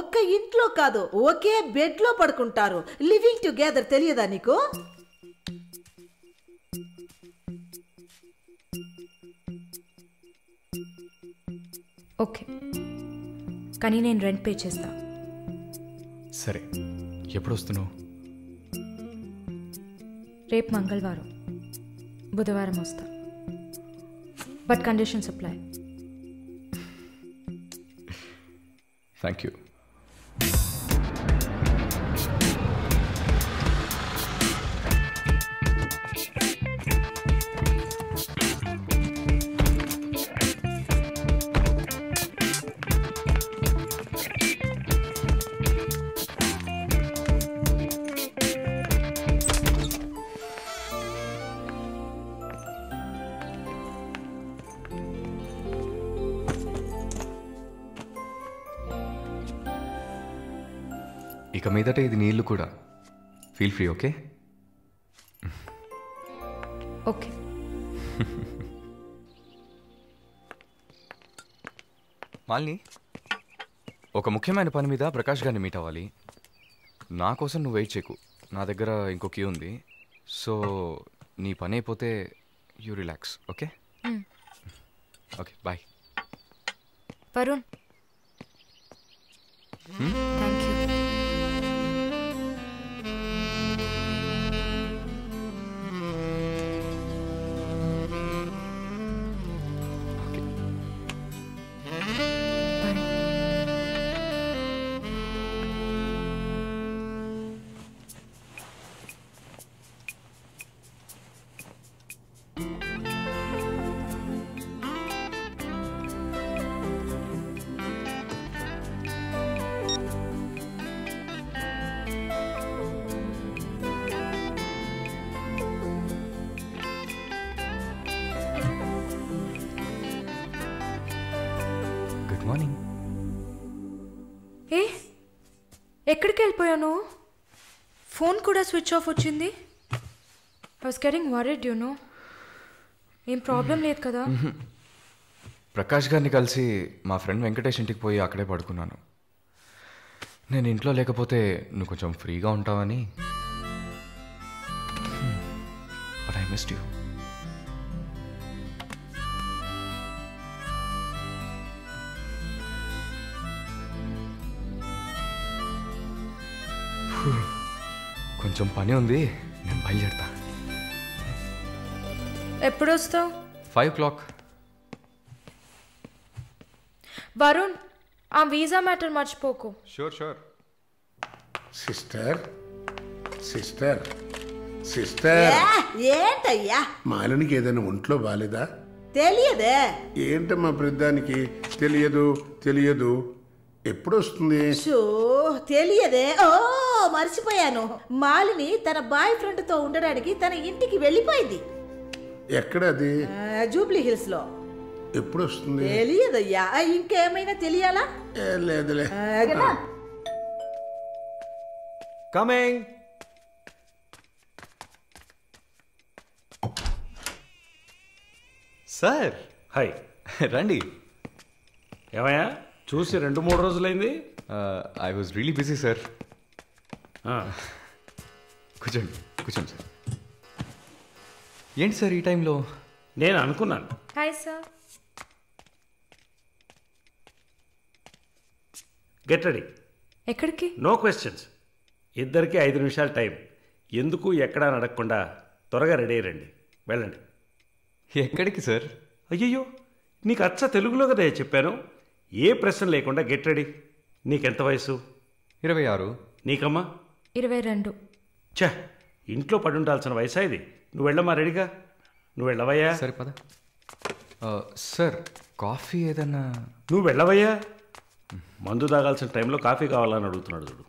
ఒక్క ఇంట్లో కాదు, ఒకే బెడ్ లో పడుకుంటారు. లివింగ్ టుగెదర్ తెలియదా నీకు? ఓకే, కానీ నేను రెంట్ పే చేస్తా. సరే, ఎప్పుడు వస్తున్నావు? రేపు మంగళవారం, బుధవారం వస్తా. But conditions apply. Thank you. ఇక మీదట ఇది నీళ్ళు కూడా. Feel free. Okay okay. Malini, ఒక ముఖ్యమైన పని మీద ప్రకాష్ గారిని మీట్ అవ్వాలి. నా కోసం నువ్వు వెయిట్ చేయకు, నా దగ్గర ఇంకో క్యూ ఉంది. సో నీ పని అయిపోతే you relax. Okay okay, bye. Varun, thank you. Morning. ఏ, ఎక్కడికి వెళ్ళిపోయాను? ఫోన్ కూడా స్విచ్ ఆఫ్ వచ్చింది. I was getting worried, you know. ఏం ప్రాబ్లం లేదు కదా? ప్రకాష్ గారిని కలిసి మా ఫ్రెండ్ వెంకటేష్ ఇంటికి పోయి అక్కడే పడుకున్నాను. నేను ఇంట్లో లేకపోతే నువ్వు కొంచెం ఫ్రీగా ఉంటావని. But I missed you. కొంచెం పని ఉంది, నేను బయలుదేరుతా. ఎప్పుడు వస్తావు? 5 o'clock. వరుణ్, ఆ వీసా మ్యాటర్ మర్చిపోకు. Sure sure. Sister sister sister, ఏంటయ్యా? మాలినికి ఏదైనా ఒంట్లో బాలేదా? తెలియదే. ఏంటమ్మా ప్రతిదానికి తెలియదు తెలియదు? ఎప్పుడు వస్తుంది? షో తెలియదే. ఓ మర్చిపోయాను. మాలిని తన బాయ్ ఫ్రెండ్ తో ఉండడానికి తన ఇంటికి వెళ్ళిపోయింది. ఎక్కడది? జూబ్లీ హిల్స్ లో. ఎప్పుడు వస్తుంది? తెలియదయ్యా. ఇంకేమైనా తెలియాలా? లేదులే. కమింగ్. Sir hi. రండి. ఏమయ్యా చూసి 2-3 రోజులైంది. I was really busy sir. కూర్చోండి కూర్చోండి సార్. ఏంటి సార్ ఈ టైంలో? నేను అనుకున్నాను. Hi sir. Get ready. ఎక్కడికి? No questions. ఇద్దరికి 5 నిమిషాలు టైం. ఎందుకు ఎక్కడా అడగకుండా త్వరగా రెడీ అయ్యండి. వెళ్ళండి. ఎక్కడికి సార్? అయ్యయ్యో నీకు అచ్చ తెలుగులో కదా చెప్పాను. ఏ ప్రశ్న లేకుండా గెట్ రెడీ. నీకెంత వయసు? 26. నీకమ్మా? 22. ఛా, ఇంట్లో పడి ఉండాల్సిన వయసా ఇది? నువ్వు వెళ్ళమ్మా, రెడీగా. నువ్వు వెళ్ళవయ్యా. సరే పద. సార్ కాఫీ ఏదన్నా? నువ్వు వెళ్ళవయ్యా. మందు తాగాల్సిన టైంలో కాఫీ కావాలని అడుగుతున్నాడు చూడు.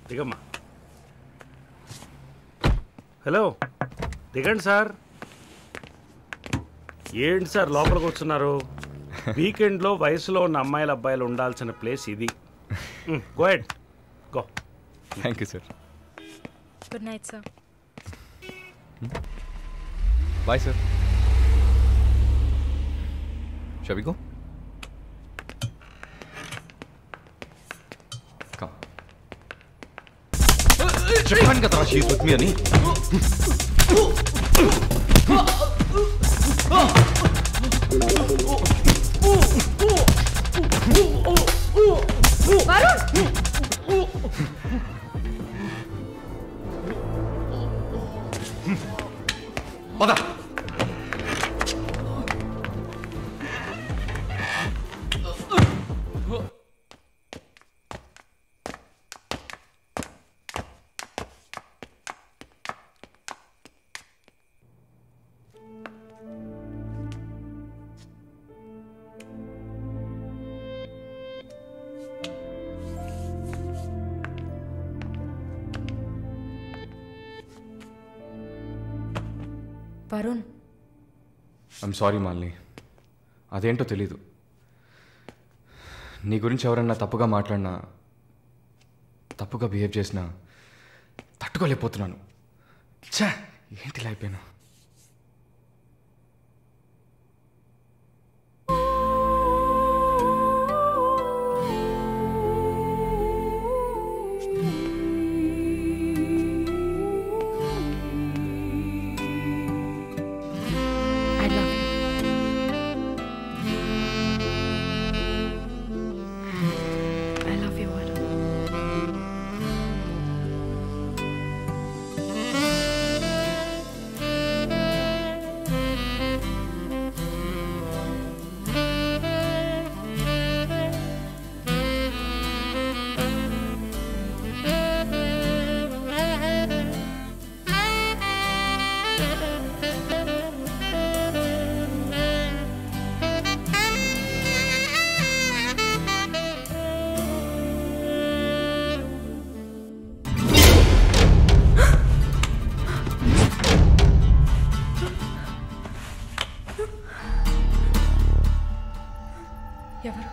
దిగమ్మా. హలో, దిగండి సార్. ఏంటి సార్ లోపలికి వస్తున్నారు? వీకెండ్లో వయసులో ఉన్న అమ్మాయిల అబ్బాయిలు ఉండాల్సిన ప్లేస్ ఇది. Go ahead, go. Thank you sir. Good night sir. Bye sir. Shall we go? Come. చెప్పండి కదా షీ ఇస్ విత్ మీ అని. పద. వరుణ్. I'm sorry Malini. అదేంటో తెలీదు. నీ గురించి ఎవరన్నా తప్పుగా మాట్లాడినా, తప్పుగా బిహేవ్ చేసినా తట్టుకోలేకపోతున్నాను. ఛా, ఏంటి ఇలా అయిపోయాను? ఎవరు?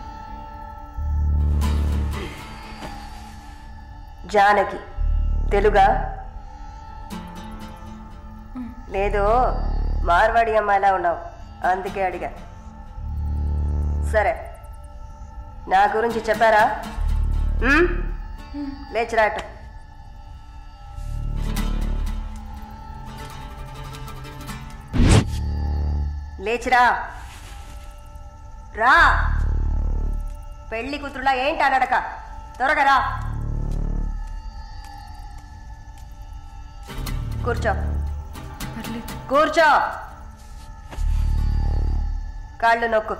జానకి. తెలుగా? లేదు, మార్వాడి అమ్మాయిలా ఉన్నావు, అందుకే అడిగా. సరే, నా గురించి చెప్పారా? లేచిరాట. లేచిరా. రా. పెళ్లి కూతురులా ఏంటి అనడక, త్వరగా రా. కూర్చో. కూర్చో. కాళ్ళు నొక్కు.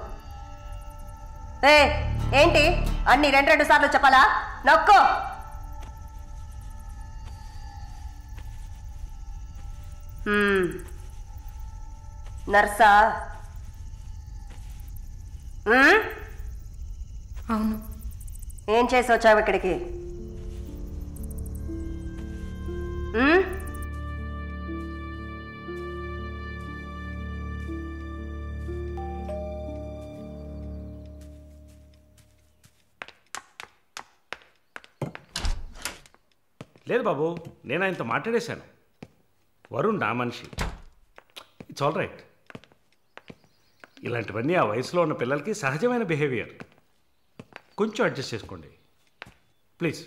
ఏంటి అన్ని 2 సార్లు చెప్పాలా? నొక్కు. నర్సా? అవును. ఏం చేసి వచ్చావు ఇక్కడికి? లేదు బాబు, నేను ఆయనతో మాట్లాడేశాను. వరుణ్ నా మనిషి. It's all right. ఇలాంటివన్నీ ఆ వయసులో ఉన్న పిల్లలకి సహజమైన బిహేవియర్. కొంచెం అడ్జస్ట్ చేసుకోండి ప్లీజ్.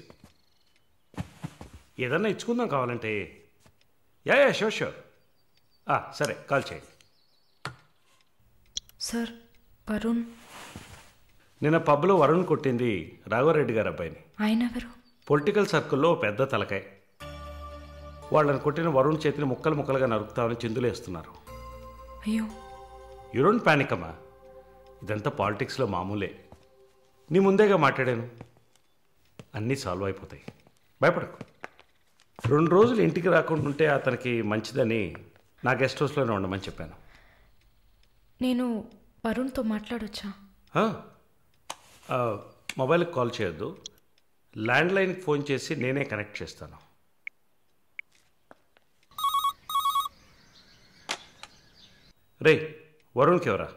ఏదన్నా ఇచ్చుకుందాం కావాలంటే. Yeah sure sure. సరే, కాల్ చేయండి. సార్, వరుణ్ నిన్న పబ్లో వరుణ్ కొట్టింది రాఘవరెడ్డి గారు అబ్బాయిని. ఆయన ఎవరు? పొలిటికల్ సర్కిల్లో పెద్ద తలకాయ. వాళ్ళని కొట్టిన వరుణ్ చేతిని ముక్కలు ముక్కలుగా నరుకుతామని చిందులేస్తున్నారు. అయ్యో, యూ డోంట్ పానిక్ అమ్మా. ఇదంతా పాలిటిక్స్లో మామూలే. నీ ముందేగా మాట్లాడాను. అన్నీ సాల్వ్ అయిపోతాయి, భయపడకు. 2 రోజులు ఇంటికి రాకుండా ఉంటే అతనికి మంచిదని నా గెస్ట్ హౌస్లోనే ఉండమని చెప్పాను. నేను వరుణ్తో మాట్లాడొచ్చా? మొబైల్కి కాల్ చేయొద్దు. ల్యాండ్లైన్కి ఫోన్ చేసి నేనే కనెక్ట్ చేస్తాను. రే, వరుణ్కి ఎవరా?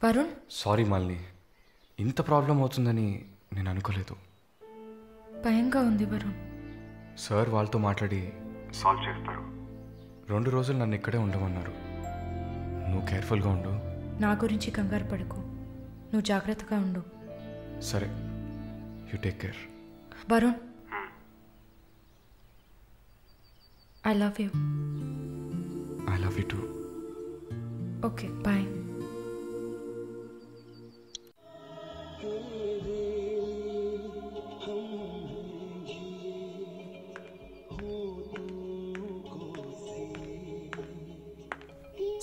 వరుణ్, సారీ మాలిని, ఇంత ప్రాబ్లం అవుతుందని నేను అనుకోలేదు. భయంగా ఉంది వరుణ్. సార్ వాళ్ళతో మాట్లాడి సాల్వ్ చేస్తారు. 2 రోజులు నన్ను ఇక్కడే ఉండమన్నారు. నువ్వు కేర్ఫుల్గా ఉండు. నా గురించి కంగారు పడకు, నువ్వు జాగ్రత్తగా ఉండు. సరే, you take care. Varun, I love you. I love you too. Okay, bye.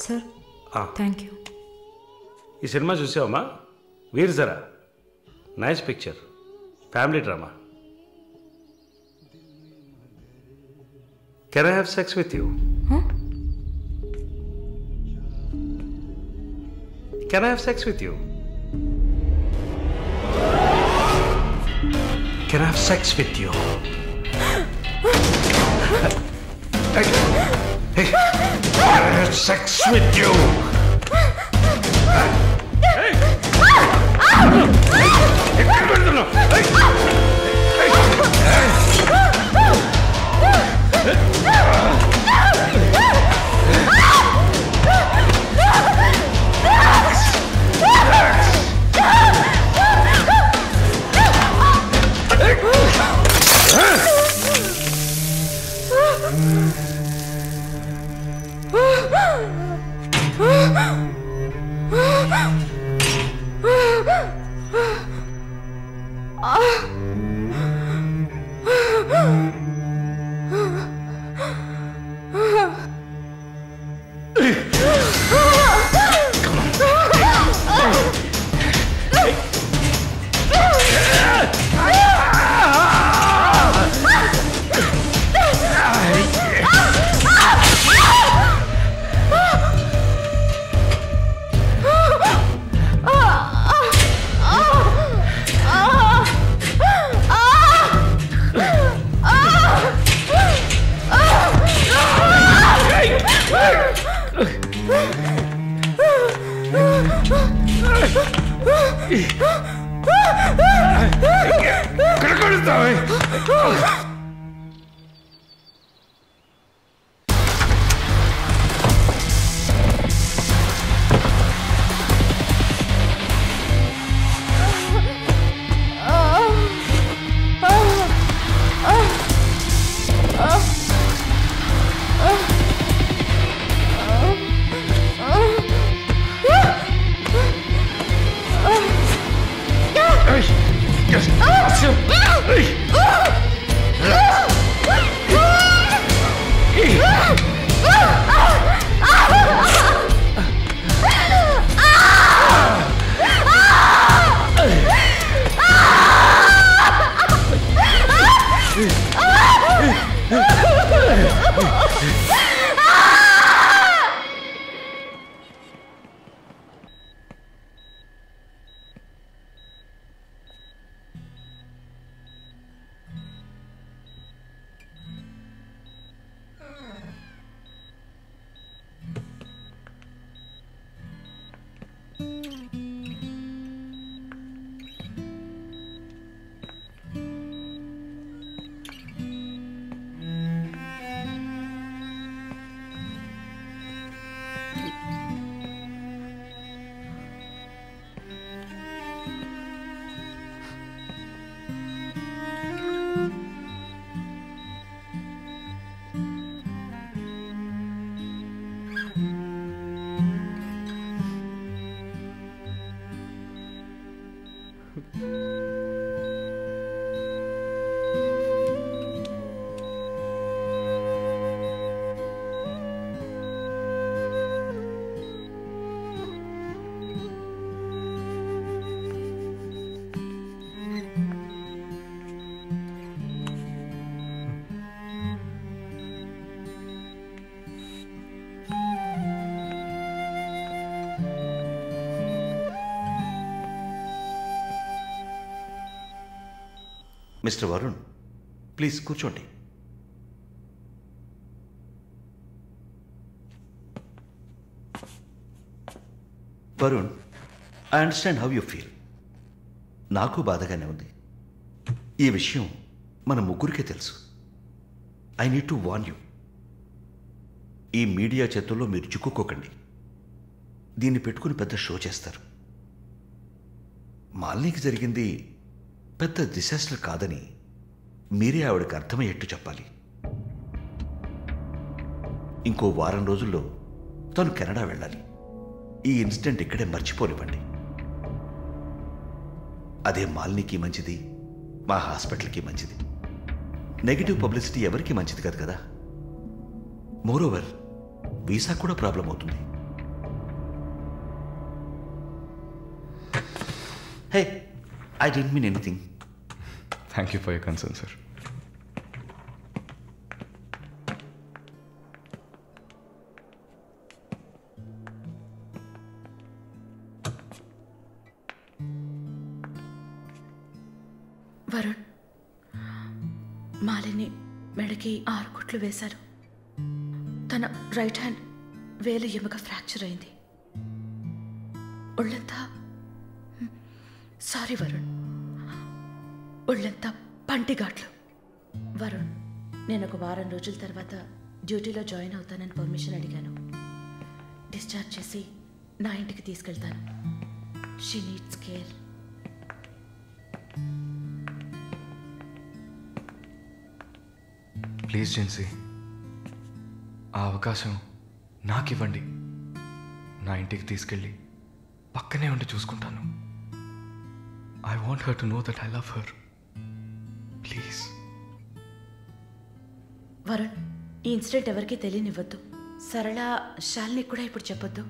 Sir, thank you. ఈ సినిమా చూసావమ్మా? Veer Zaara. Nice picture, family drama. Can I have sex with you? Can I have sex with you? Can I have sex with you? Can I have sex with you? Mister Varun, please కూర్చోండి. Varun, I understand how you feel. నాకు బాధగానే ఉంది. ఈ విషయం మన ముగ్గురికే తెలుసు. I need to warn you. ఈ media చేతుల్లో మీరు చిక్కుకోకండి. దీన్ని పెట్టుకుని పెద్ద షో చేస్తారు. మాలినికి జరిగింది పెద్ద డిసాస్టర్ కాదని మీరే ఆవిడకి అర్థమయ్యేట్టు చెప్పాలి. ఇంకో వారం రోజుల్లో తను కెనడా వెళ్ళాలి. ఈ ఇన్సిడెంట్ ఇక్కడే మర్చిపోనివ్వండి. అదే మాలినికి మంచిది, మా హాస్పిటల్కి మంచిది. నెగిటివ్ పబ్లిసిటీ ఎవరికి మంచిది కాదు కదా. మోరోవర్ వీసా కూడా ప్రాబ్లం అవుతుంది. Hey, I don't mean anything. Thank you for your concern, sir. Varun, Malini మెడకి 6 కుట్లు వేశారు. తన రైట్ హ్యాండ్ వేలు ఎముక ఫ్రాక్చర్ అయింది. ఒళ్ళంతా సారీ వరుణ్, ఒళ్ళంతా పంటిఘాట్లు. వరుణ్, నేను ఒక వారం రోజుల తర్వాత డ్యూటీలో జాయిన్ అవుతానని పర్మిషన్ అడిగాను. డిశ్చార్జ్ చేసి నా ఇంటికి తీసుకెళ్తాను. She needs care. Please Jincy, ఆ అవకాశం నాకు ఇవ్వండి. నా ఇంటికి తీసుకెళ్ళి పక్కనే ఉండి చూసుకుంటాను. I want her to know that I love her. Please. Varun, ఈ ఇన్సిడెంట్ ఎవరికీ తెలియనివ్వద్దు. సరళ, శాలిని కూడా ఇప్పుడు చెప్పొద్దు.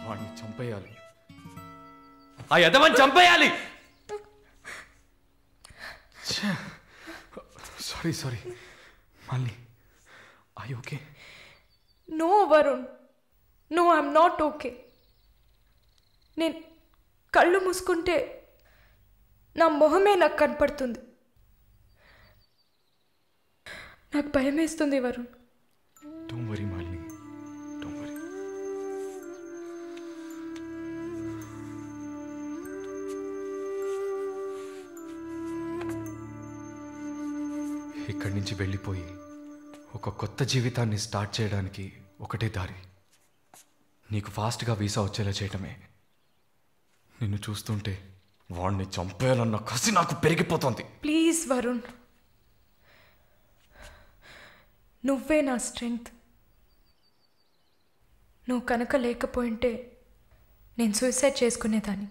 వాడిని చంపేయాలి, ఆ యదవని చంపేయాలి. సారీ మళ్ళీ I okay? No Varun, no I'm not okay. నేను కళ్ళు మూసుకుంటే నా మొహమే నాకు కనపడుతుంది. నాకు భయం వేస్తుంది Varun. Don't worry Malini, don't worry. ఇక్కడి నుంచి వెళ్ళిపోయి ఒక కొత్త జీవితాన్ని స్టార్ట్ చేయడానికి ఒకటే దారి, నీకు ఫాస్ట్గా వీసా వచ్చేలా చేయటమే. నిన్ను చూస్తుంటే వాడిని చంపేయాలన్న కసి నాకు పెరిగిపోతుంది. ప్లీజ్ వరుణ్, నువ్వే నా స్ట్రెంగ్త్. నువ్వు కనుక లేకపోయింటే నేను సూసైడ్ చేసుకునేదాన్ని.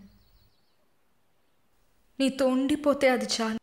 నీతో ఉండిపోతే అది చాలు.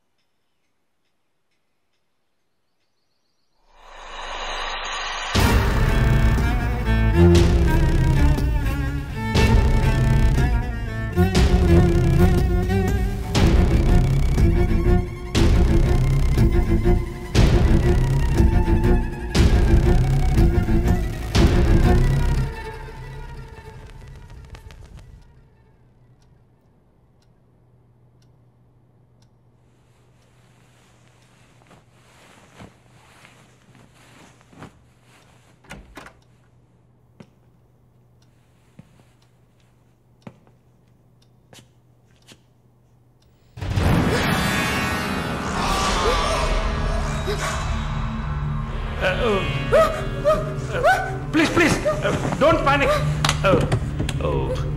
Please don't panic.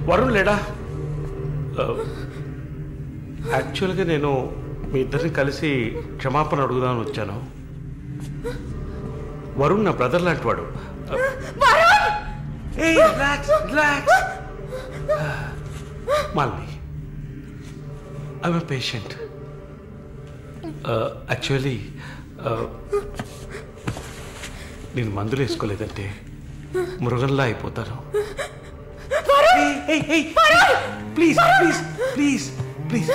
వరుణ్ లేడా? యాక్చువల్గా నేను మీ ఇద్దరిని కలిసి క్షమాపణ అడుగుదామని వచ్చాను. వరుణ్ నా బ్రదర్ లాంటి వాడు. Malini, I'm a patient. Actually నేను మందులు వేసుకోలేదంటే మృగంలా అయిపోతాను. Please please please please.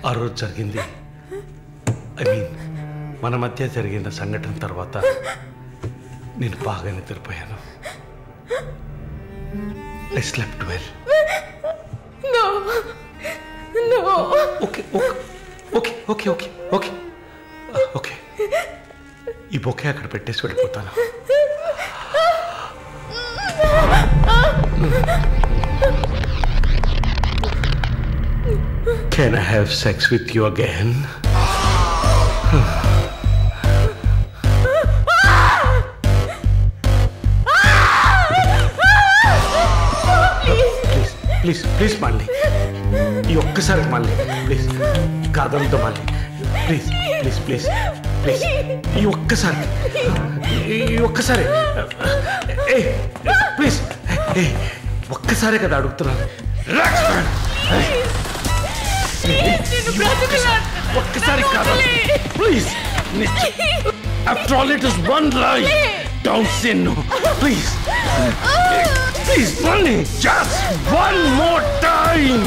ఆ రోజు జరిగింది, ఐ మీన్ మన మధ్య జరిగిన సంఘటన తర్వాత నేను బాగా నిద్రపోయాను. I slept well. Okay okay okay okay okay okay. ఈ బొకే అక్కడ పెట్టేసి వెళ్ళిపోతాను. Can I have sex with you again? Please please మళ్ళీ ఈ ఒక్కసారి మళ్ళీ ప్లీజ్ కాదంతో మళ్ళీ ప్లీజ్ ప్లీజ్ ప్లీజ్ ప్లీజ్ ఈ ఒక్కసారి ఏ ప్లీజ్ ఏ ఒక్కసారి కదా అడుగుతున్నాను. ఒక్కసారి కాదు please. After all it is one life. Don't say no please please మళ్ళీ just one more time.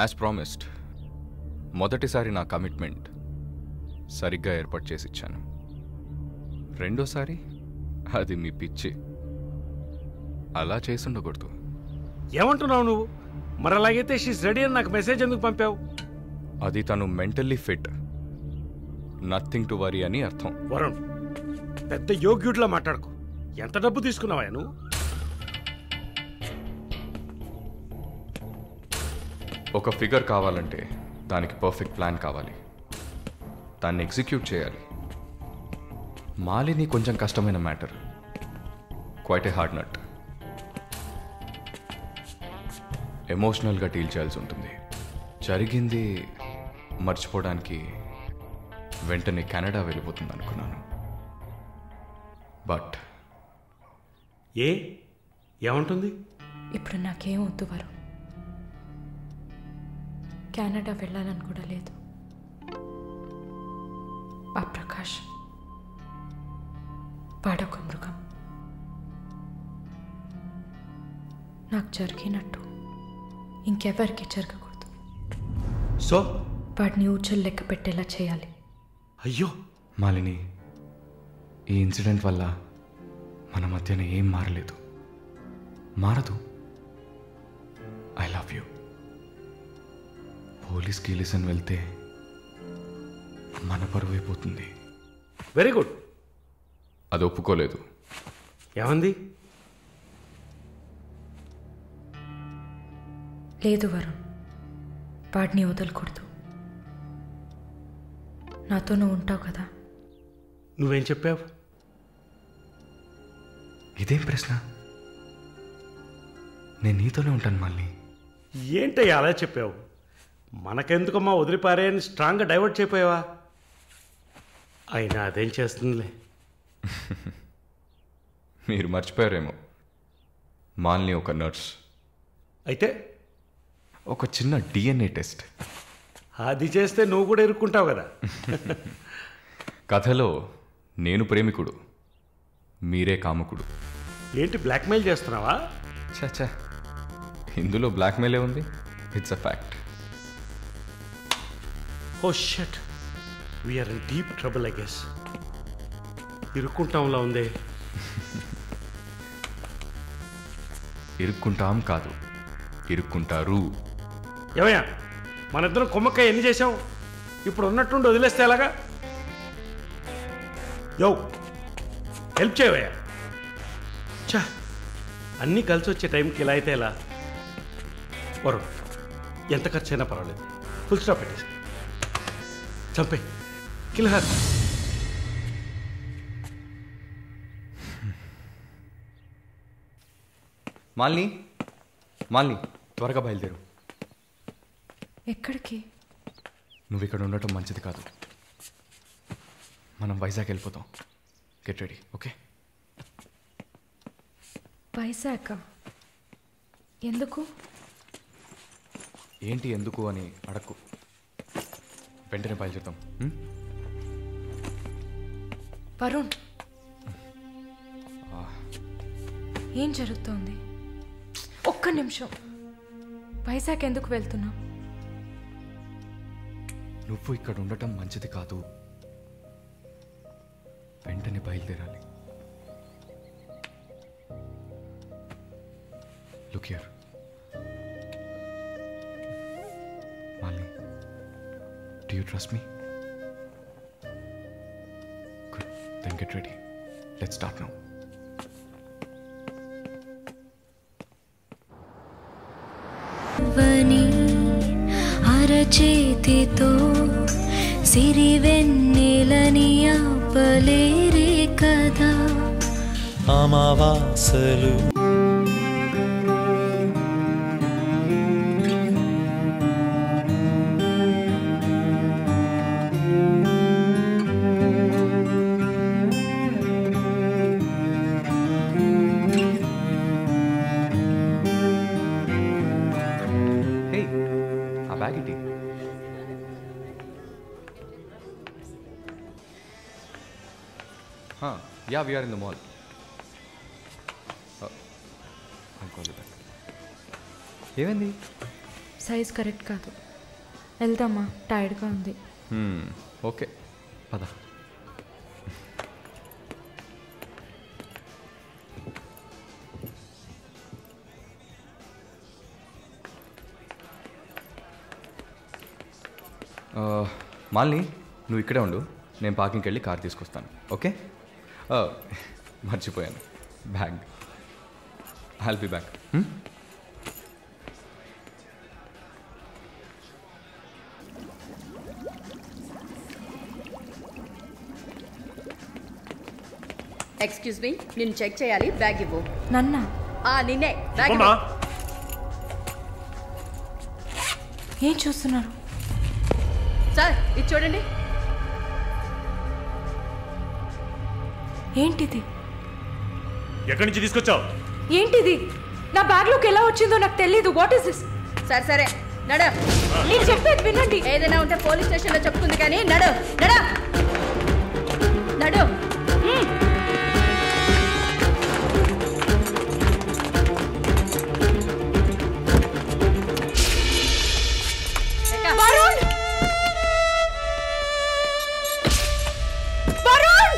As promised మొదటిసారి నా కమిట్మెంట్ సరిగ్గా ఏర్పాటు చేసి ఇచ్చాను. రెండోసారి అది మీ పిచ్చి. అలా చేసుండకూడదు. ఏమంటున్నావు నువ్వు? మరి అలాగైతే షీస్ రెడీ అని నాకు మెసేజ్ ఎందుకు పంపావు? అది తను mentally fit, nothing to worry అని అర్థం. వరుణ్, పెద్ద యోగ్యుడిలా మాట్లాడుకో. ఎంత డబ్బు తీసుకున్నావా నువ్వు? ఒక ఫిగర్ కావాలంటే దానికి పర్ఫెక్ట్ ప్లాన్ కావాలి, దాన్ని ఎగ్జిక్యూట్ చేయాలి. మాలిని కొంచెం కష్టమైన matter, quite a hard nut. ఎమోషనల్గా డీల్ చేయాల్సి ఉంటుంది. జరిగింది మర్చిపోవడానికి వెంటనే కెనడా వెళ్ళిపోతుంది అనుకున్నాను. బట్ ఏమంటుంది? ఇప్పుడు నాకేం వద్దు వరుణ్. కెనడా వెళ్ళాలని కూడా లేదు. ఆ ప్రకాష్ వాడొక మృగం. నాకు జరిగినట్టు ఇంకెవరికి జరగకూడదు. సో వాడిని ఊచలు లెక్క పెట్టేలా చేయాలి. అయ్యో మాలిని, ఈ ఇన్సిడెంట్ వల్ల మన మధ్యన ఏం మారలేదు, మారదు. I love you. పోలీస్ గీలిసన్ వెళ్తే మన పరువు అయిపోతుంది. Very good. అది ఒప్పుకోలేదు. ఏమంది? లేదు వరుణ్, వాడిని వదలకూడదు. నాతో నువ్వు ఉంటావు కదా. నువ్వేం చెప్పావు? ఇదేం ప్రశ్న? నేను నీతోనే ఉంటాను మళ్ళీ. ఏంటయ్యా అలా చెప్పావు? మనకెందుకమ్మా వదిలిపారేని స్ట్రాంగ్గా డైవర్ట్ చేయపోయావా? అయినా అదేం చేస్తుందిలే. మీరు మర్చిపోయారేమో, మాలిని ఒక నర్స్. అయితే ఒక చిన్న DNA టెస్ట్. అది చేస్తే నువ్వు కూడా ఇరుక్కుంటావు కదా. కథలో నేను ప్రేమికుడు, మీరే కాముకుడు. ఏంటి బ్లాక్మెయిల్ చేస్తున్నావా? చచ్చా, ఇందులో బ్లాక్మెయిలే ఉంది. It's a fact. Oh shit, we're in deep trouble I guess. ఇరుక్కుంటాంలా ఉందే. ఇరుక్కుంటాం కాదు, ఇరుక్కుంటారు. ఏమయ్యా, మనిద్దరం కుమ్మక్కాయ ఎన్ని చేసాం? ఇప్పుడు ఉన్నట్టుండి వదిలేస్తే ఎలాగా? యో హెల్ప్ చేయవయ్యా. చా, అన్నీ కలిసి వచ్చే టైంకి ఇలా అయితే ఎలా? వరుణ్, ఎంత ఖర్చు అయినా పర్వాలేదు, ఫుల్ స్టాప్ పెట్టేసి చంపే కిల్హర్. మాలిని, మాలిని, త్వరగా బయలుదేరు. ఎక్కడికి? నువ్వు ఇక్కడ ఉండటం మంచిది కాదు. మనం వైజాగ్ వెళ్ళిపోతాం. Get ready, okay? వైజాగ్ ఎందుకు? ఏంటి ఎందుకు అని అడక్కు, వెంటనే బయలుదేరుతాం. వరుణ్, ఏం జరుగుతోంది? ఒక్క నిమిషం. వైజాగ్ ఎందుకు వెళ్తున్నావు? నువ్వు ఇక్కడ ఉండటం మంచిది కాదు, వెంటనే బయలుదేరాలి. Look here Malini, do you trust me? Good, then get ready. Let's start now. వని అరచేతితో సిరివెన్నెలని ఆపలేరే కదా అమావాసలు. Yeah, we are in the mall. I'll call you back. ఏమైంది? సైజ్ కరెక్ట్ కాదు. వెళ్దామా, టైర్డ్గా ఉంది. ఓకే పద. మాలిని, నువ్వు ఇక్కడే ఉండు, నేను పార్కింగ్కి వెళ్ళి కార్ తీసుకొస్తాను. ఓకే? మర్చిపోయాను, bag. I'll be back. Excuse me, నేను చెక్ చేయాలి, బ్యాగ్ ఇవ్వు. నన్నా? నిన్నే బ్యాగ్. ఏం చూస్తున్నారు సార్? ఇది చూడండి. ఏంటిది? ఎక్కడి నుంచి తీసుకొచ్చావు? ఏంటిది? నా బ్యాగ్లోకి ఎలా వచ్చిందో నాకు తెలీదు. What is this? సరే సరే నడు. నేను చెప్పేది వినండి. ఏదైనా ఉంటే పోలీస్ స్టేషన్లో చెప్పుకుంది కానీ నడు నడు నడు. వరుణ్! వరుణ్!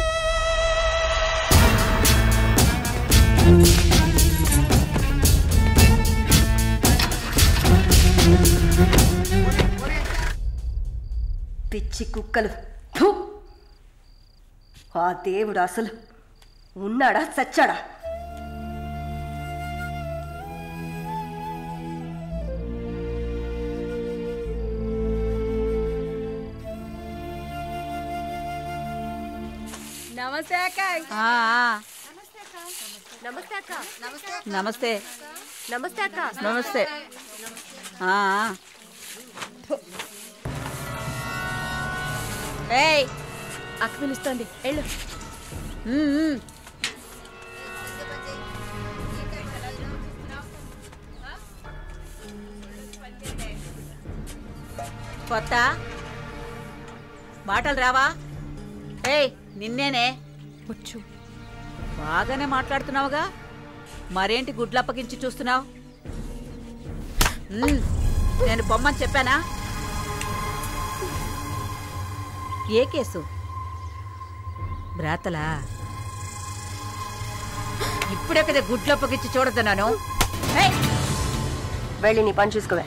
పిచ్చి కుక్కలు. ఫు! ఆ దేవుడు అసలు ఉన్నాడా చచ్చాడా? నమస్తే అక్క. నమస్తే అక్క. నమస్తే నమస్తే అక్క. నమస్తే. ఏయ్, అక్క పిలుస్తోంది, వెళ్ళు. కొత్త మాటలు రావా? ఏయ్, నిన్నేనే. వచ్చు. బాగానే మాట్లాడుతున్నావుగా, మరేంటి గుడ్లప్పగించి చూస్తున్నావు? నేను బొమ్మని చెప్పానా? ఏ కేసు? బ్రాతలా? ఇప్పుడే కదా గుడ్లప్పగించి చూడతున్నాను. వెళ్ళి నీ పని చూసుకోవే.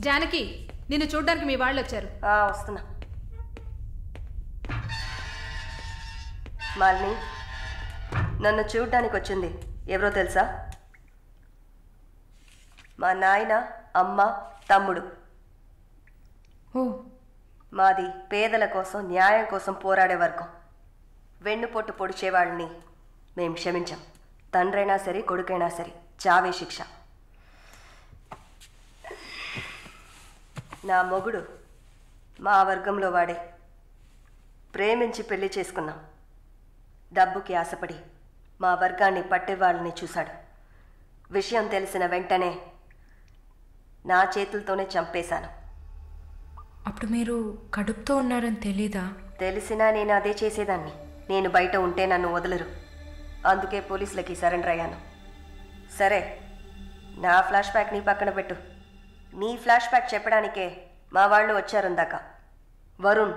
జానకి, నిన్ను చూడ్డానికి మీ వాళ్ళు వచ్చారు. వస్తున్నా. మాలిని, నన్ను చూడ్డానికి వచ్చింది ఎవరో తెలుసా? మా నాయన, అమ్మ, తమ్ముడు. మాది పేదల కోసం, న్యాయం కోసం పోరాడే వర్గం. వెన్నుపోటు పొడిచేవాళ్ళని మేం క్షమించాం. తండ్రైనా సరే, కొడుకైనా సరే, చావే శిక్ష. నా మొగుడు మా వర్గంలో వాడే. ప్రేమించి పెళ్లి చేసుకున్నాం. డబ్బుకి ఆశపడి మా వర్గాన్ని పట్టేవాళ్ళని చూశాడు. విషయం తెలిసిన వెంటనే నా చేతులతోనే చంపేశాను. అప్పుడు మీరు కడుపుతో ఉన్నారని తెలీదా? తెలిసినా నేను అదే చేసేదాన్ని. నేను బయట ఉంటే నన్ను వదలరు. అందుకే పోలీసులకి సరెండర్ అయ్యాను. సరే, నా ఫ్లాష్ బ్యాక్ నీ పక్కన పెట్టు. నీ ఫ్లాష్ బ్యాక్ చెప్పడానికే మా వాళ్ళు వచ్చారుందాక. వరుణ్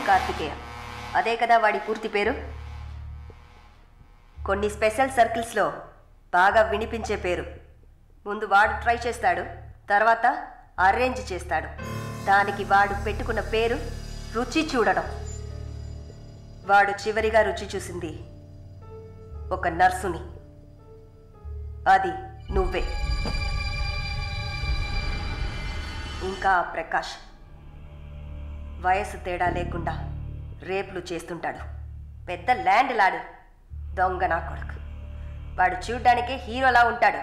కార్తికేయ, అదే కదా వాడి పూర్తి పేరు. కొన్ని స్పెషల్ సర్కిల్స్లో బాగా వినిపించే పేరు. ముందు వాడు ట్రై చేస్తాడు, తర్వాత అరేంజ్ చేస్తాడు. దానికి వాడు పెట్టుకున్న పేరు రుచి చూడడం. వాడు చివరిగా రుచి చూసింది ఒక నర్సుని. అది నువ్వే. ఇంకా ప్రకాష్ వయసు తేడా లేకుండా రేపులు చేస్తుంటాడు. పెద్ద ల్యాండ్ లాడు, దొంగ నా కొడుకు. వాడు చూడ్డానికే హీరోలా ఉంటాడు,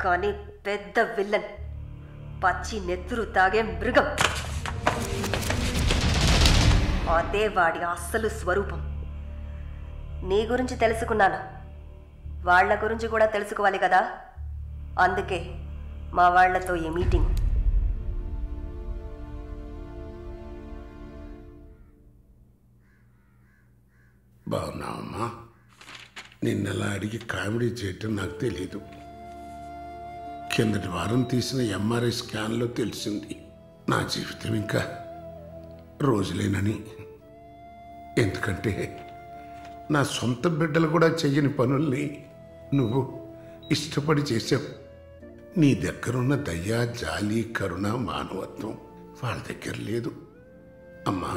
కానీ పెద్ద విల్లన్, పచ్చి నెత్తురు తాగే మృగం. అదే వాడి అస్సలు స్వరూపం. నీ గురించి తెలుసుకున్నాను, వాళ్ళ గురించి కూడా తెలుసుకోవాలి కదా. అందుకే మా వాళ్లతో ఈ మీటింగ్. బాగున్నావమ్మా? నిన్నలా అడిగి కామెడీ చేయటం నాకు తెలీదు. కిందటి వారం తీసిన ఎంఆర్ఐ స్కాన్లో తెలిసింది నా జీవితం ఇంకా రోజులేనని. ఎందుకంటే నా సొంత బిడ్డలు కూడా చెయ్యని పనుల్ని నువ్వు ఇష్టపడి చేసావు. నీ దగ్గరున్న దయ, జాలి, కరుణ, మానవత్వం వాళ్ళ దగ్గర లేదు. అమ్మా,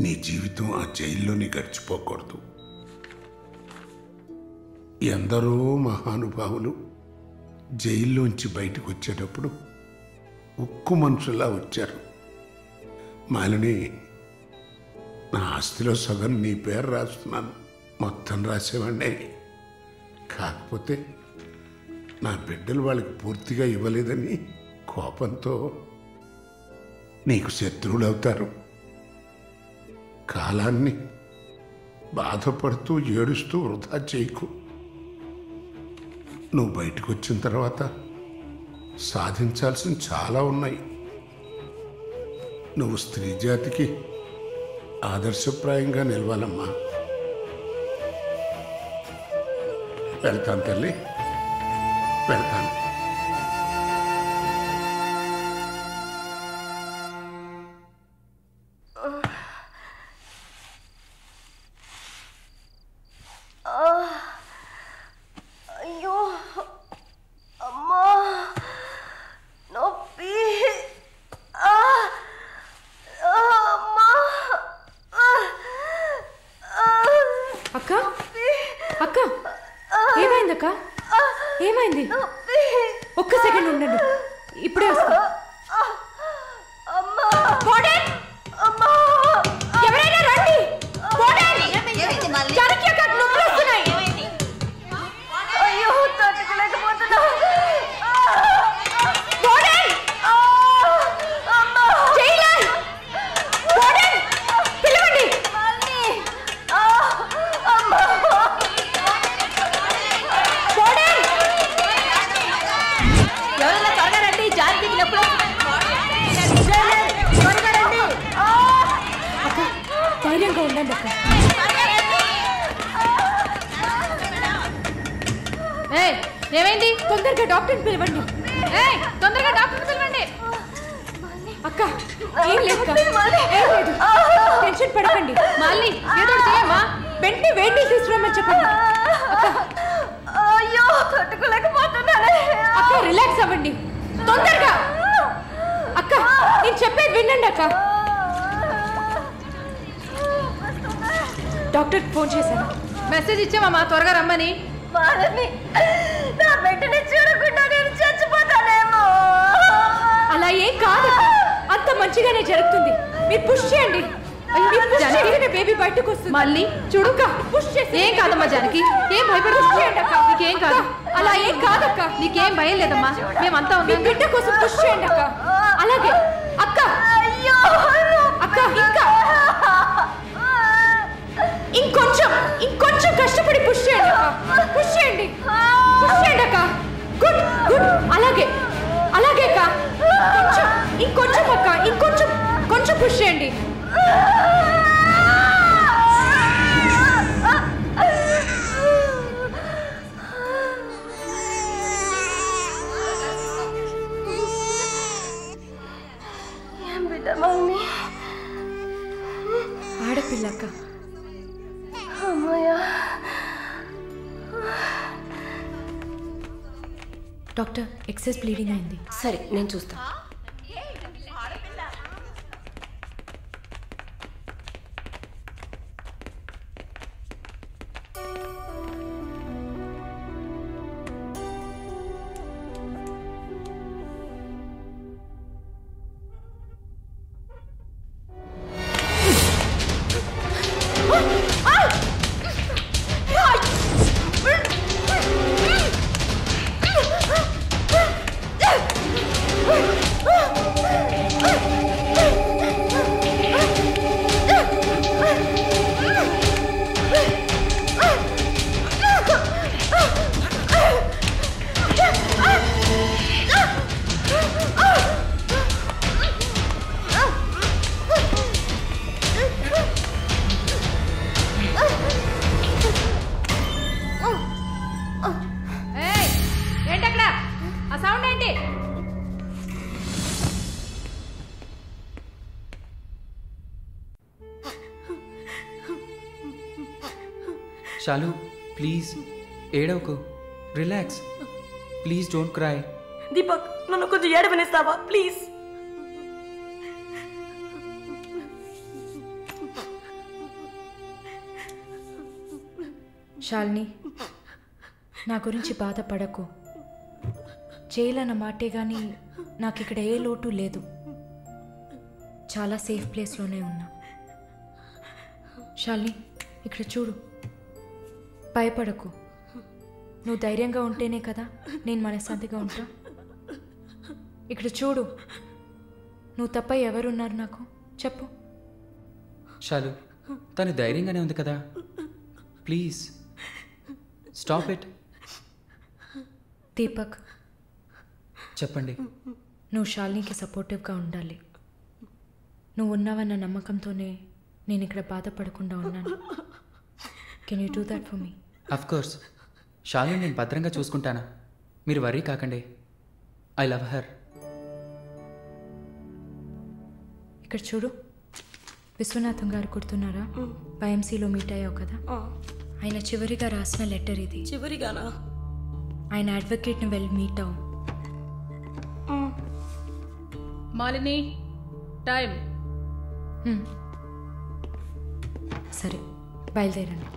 నీ జీవితం ఆ జైల్లోని గడిచిపోకూడదు. ఎందరో మహానుభావులు జైల్లోంచి బయటకు వచ్చేటప్పుడు ఉక్కు మనుషులా వచ్చారు. మాలిని, నా ఆస్తిలో సగం నీ పేరు రాస్తున్నాను, మొత్తం రాసేవాడినే. కాకపోతే నా బిడ్డలు వాళ్ళకి పూర్తిగా ఇవ్వలేదని కోపంతో నీకు శత్రువులు అవుతారు. కాలాన్ని బాధపడుతూ ఏడుస్తూ వృధా చేయకు. నువ్వు బయటకు వచ్చిన తర్వాత సాధించాల్సిన చాలా ఉన్నాయి. నువ్వు స్త్రీ జాతికి ఆదర్శప్రాయంగా నిలవాలమ్మా. వెళ్తాను తల్లి, వెళ్తాను. అయ్యో అమ్మా, నొప్పి. అక్క అక్క, ఏమైందక్క? ఏమైంది? ఒక్క సెకండ్ ఉండండి, ఇప్పుడే వస్తా. ఎవరైనా రండి. జానకి అక్క, నొప్పులు వస్తున్నాయి. అయ్యో, తట్టుకోలేకపోతున్నా. పిలవండి. ఎవరైనా త్వరగా రండి, జానకి నొప్పులు. ధైర్యంగా ఉండండి అక్క. ఏమైంది? తొందరగా డాక్టర్ని పిలవండి. తొందరగా డాక్టర్ని పిలవండి. అక్క, ఏం లేదు, టెన్షన్ పడకండి. మళ్ళీ ఏదో చేయమ్మా. వెంటనే వేడి తీసుకురామని చెప్పండి. అయ్యో, తట్టుకోలేకపోతున్నానే. అక్క, రిలాక్స్ అవ్వండి తొందరగా. అక్క, నేను చెప్పేది వినండి అక్క. డాక్టర్ ఫోన్ చేశాను. మెసేజ్ ఇచ్చామమ్మా, త్వరగా రమ్మని. నా బిడ్డని చూడకుండా నేను చచ్చిపోతానేమో. అలా ఏం కాదు, అంత మంచిగానే జరుగుతుంది. మీరు పుష్ చేయండి. బేబీ బయటకు వస్తుంది. మళ్ళీ చూడు, పుష్ చేసి. ఏం కాదమ్మా జానకి, ఏం భయపడి చేయండి అక్క. నీకేం కాదు. అలా ఏం కాదక్క, నీకేం భయం లేదమ్మా. మేమంతా బిడ్డ కోసం పుష్ చేయండి అక్క. అలాగే అక్క. అయ్యో అక్క, ఇంకా ఆడపిల్లక్క. అమ్మయ్యా. డాక్టర్, ఎక్సెస్ బ్లీడింగ్ అయింది. సరే, నేను చూస్తా. ఏంటక్కడ ఆ సౌండ్ ఏంటి? శాలు, ప్లీజ్ ఏడవకు, relax. Please don't cry. Deepak, నన్ను కొంచెం ఏడవనిస్తావా ప్లీజ్? శాలిని, నా గురించి బాధపడకు. జైలన్న మాటే కానీ నాకు ఇక్కడ ఏ లోటు లేదు. చాలా సేఫ్ ప్లేస్లోనే ఉన్నా. శాలిని, ఇక్కడ చూడు. భయపడకు. నువ్వు ధైర్యంగా ఉంటేనే కదా నేను మనశ్శాంతిగా ఉంటా. ఇక్కడ చూడు. నువ్వు తప్ప ఎవరున్నారు నాకు చెప్పు. శాలు, తను ధైర్యంగానే ఉంది కదా. Please stop it. దీపక్, చెప్పండి. నువ్వు శాలినికి సపోర్టివ్గా ఉండాలి. నువ్వు ఉన్నావన్న నమ్మకంతోనే నేను ఇక్కడ బాధపడకుండా ఉన్నాను. Can you do that for me? Of course. Shalini నేను భద్రంగా చూసుకుంటానా, మీరు వర్రీ కాకండి. I love her. ఇక్కడ చూడు. విశ్వనాథం గారు గుర్తున్నారా? వైఎంసీలో మీట్ అయ్యావు కదా. ఆయన చివరిగా రాసిన లెటర్ ఇది. చివరిగానా? ఆయన అడ్వకేట్ని వెళ్ళి మీట్ అవ్వు. మాలిని, టైం. సరే, బయలుదేరండి.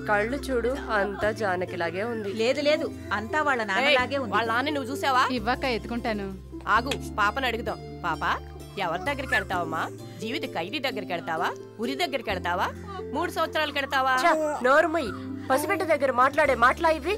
కళ్ళు చూడు, అంతా జానకిలాగే ఉంది. లేదు లేదు, అంతా వాళ్ళ నాన్నలాగే ఉంది. వాళ్ళ నాన్న నువ్వు చూసావా? ఇవ్వక ఎత్తుకుంటాను. ఆగు, పాపను అడుగుదాం. పాప, ఎవరి దగ్గరికి వెళ్తావమ్మా? జీవిత ఖైదీ దగ్గరికి వెళ్తావా? ఉరి దగ్గరికి వెళ్తావా? 3 సంవత్సరాలకు వెళ్తావా? నోరుమయ్యి, పసిబిడ్డ దగ్గర మాట్లాడే మాటలా ఇవి?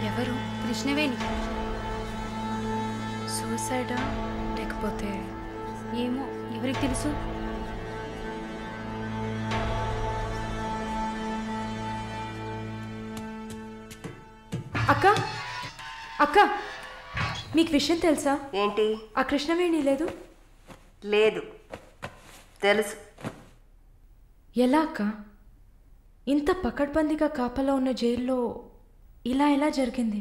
ఎవరు? కృష్ణవేణి. సూసైడా లేకపోతే? ఏమో, ఎవరికి తెలుసు. అక్క, అక్క, మీకు విషయం తెలుసా? ఏంటి? ఆ కృష్ణవేణి లేదు. లేదు, తెలుసు. ఎలా అక్క? ఇంత పకడ్బందీగా కాపలా ఉన్న జైల్లో ఇలా ఎలా జరిగింది?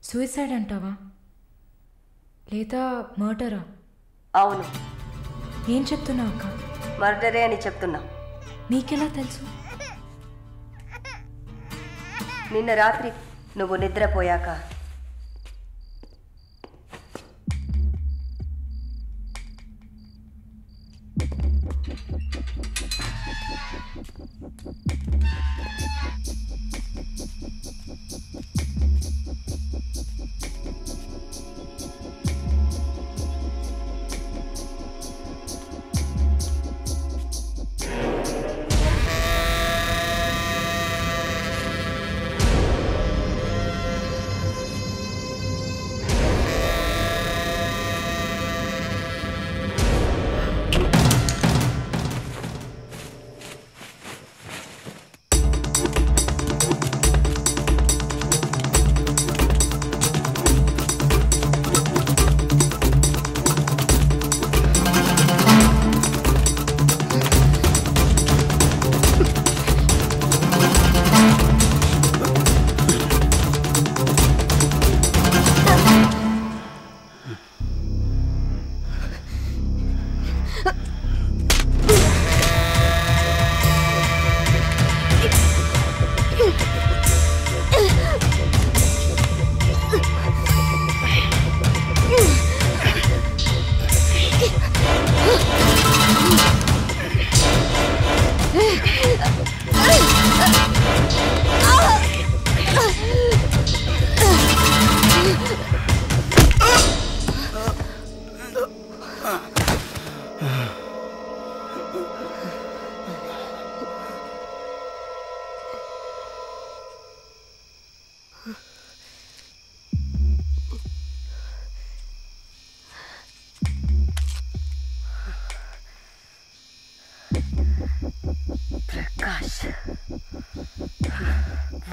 సూసైడ్ అంటావా లేదా మర్డరా? అవును. ఏం చెప్తున్నావు అక్క? మర్డరే అని చెప్తున్నా. నీకెలా తెలుసు? నిన్న రాత్రి నువ్వు నిద్రపోయాక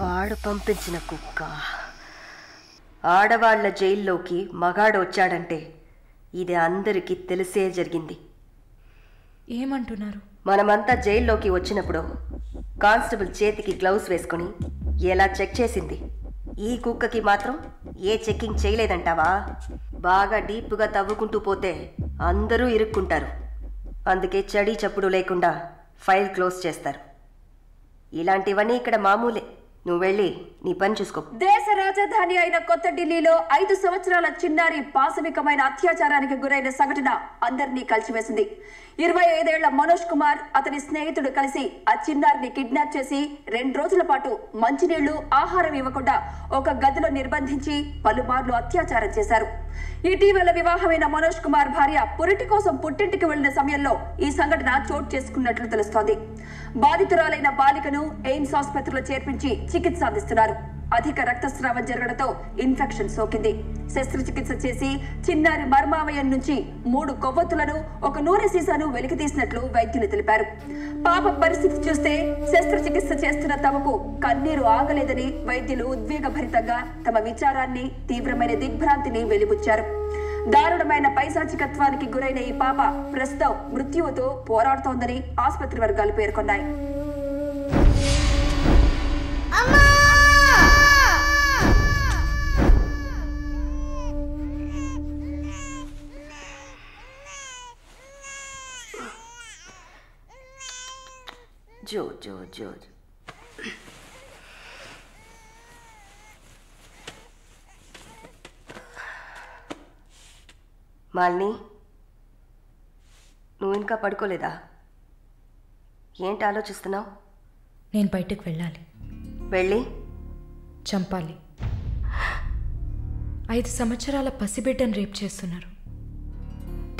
వాడు పంపించిన కుక్క. ఆడవాళ్ల జైల్లోకి మగాడు వచ్చాడంటే ఇది అందరికీ తెలిసే జరిగింది. ఏమంటున్నారు? మనమంతా జైల్లోకి వచ్చినప్పుడు కానిస్టేబుల్ చేతికి గ్లౌస్ వేసుకుని ఎలా చెక్ చేసింది, ఈ కుక్కకి మాత్రం ఏ చెక్కింగ్ చేయలేదంటావా? బాగా డీప్గా తవ్వుకుంటూ పోతే అందరూ ఇరుక్కుంటారు. అందుకే చడి చప్పుడు లేకుండా ఫైల్ క్లోజ్ చేస్తారు. ఇలాంటివన్నీ ఇక్కడ మామూలే. నువ్వు వెళ్ళి నీ పని చూసుకో. దేశ రాజధాని అయిన కొత్త ఢిల్లీలో 5 సంవత్సరాల చిన్నారి పాశవికమైన అత్యాచారానికి గురైన సంఘటన అందరినీ కలిసివేసింది. 25 ఏళ్ల మనోజ్ కుమార్ అతని స్నేహితుడు కలిసి ఆ చిన్నారిని కిడ్నాప్ చేసి 2 రోజుల పాటు మంచినీళ్లు, ఆహారం ఇవ్వకుండా ఒక గదిలో నిర్బంధించి పలుమార్లు అత్యాచారం చేశారు. ఇటీవల వివాహమైన మనోజ్ కుమార్ భార్య పురిటి కోసం పుట్టింటికి వెళ్లిన సమయంలో ఈ సంఘటన చోటు చేసుకున్నట్లు తెలుస్తోంది. బాధితురాలైన బాలికను ఎయిమ్స్ ఆసుపత్రిలో చేర్పించి చికిత్స అందిస్తున్నారు. అధిక రక్తస్రావం జరగడంతో ఇన్ఫెక్షన్ సోకింది. శస్త్రచికిత్స చేసి చిన్నారి మర్మావయం నుంచి 3 కొవ్వొత్తులను, ఒక నూనె సీసాను వెలికితీసినట్లు వైద్యులు తెలిపారు. పాప పరిస్థితి చూస్తే శస్త్రచికిత్స చేస్తున్న తమకు కన్నీరు ఆగలేదని వైద్యులు ఉద్వేగభరితంగా తమ విచారాన్ని, తీవ్రమైన దిగ్భ్రాంతిని వెలిబుచ్చారు. దారుణమైన పైశాచికత్వానికి గురైన ఈ పాప ప్రస్తుతం మృత్యువుతో పోరాడుతోందని ఆసుపత్రి వర్గాలు పేర్కొన్నాయి. జో జో జో మాలిని, నువ్వు ఇంకా పడుకోలేదా? ఏంటి ఆలోచిస్తున్నావు? నేను బయటకు వెళ్ళాలి. వెళ్ళి చంపాలి. 5 సంవత్సరాల పసిబిడ్డను రేప్ చేస్తున్నారు.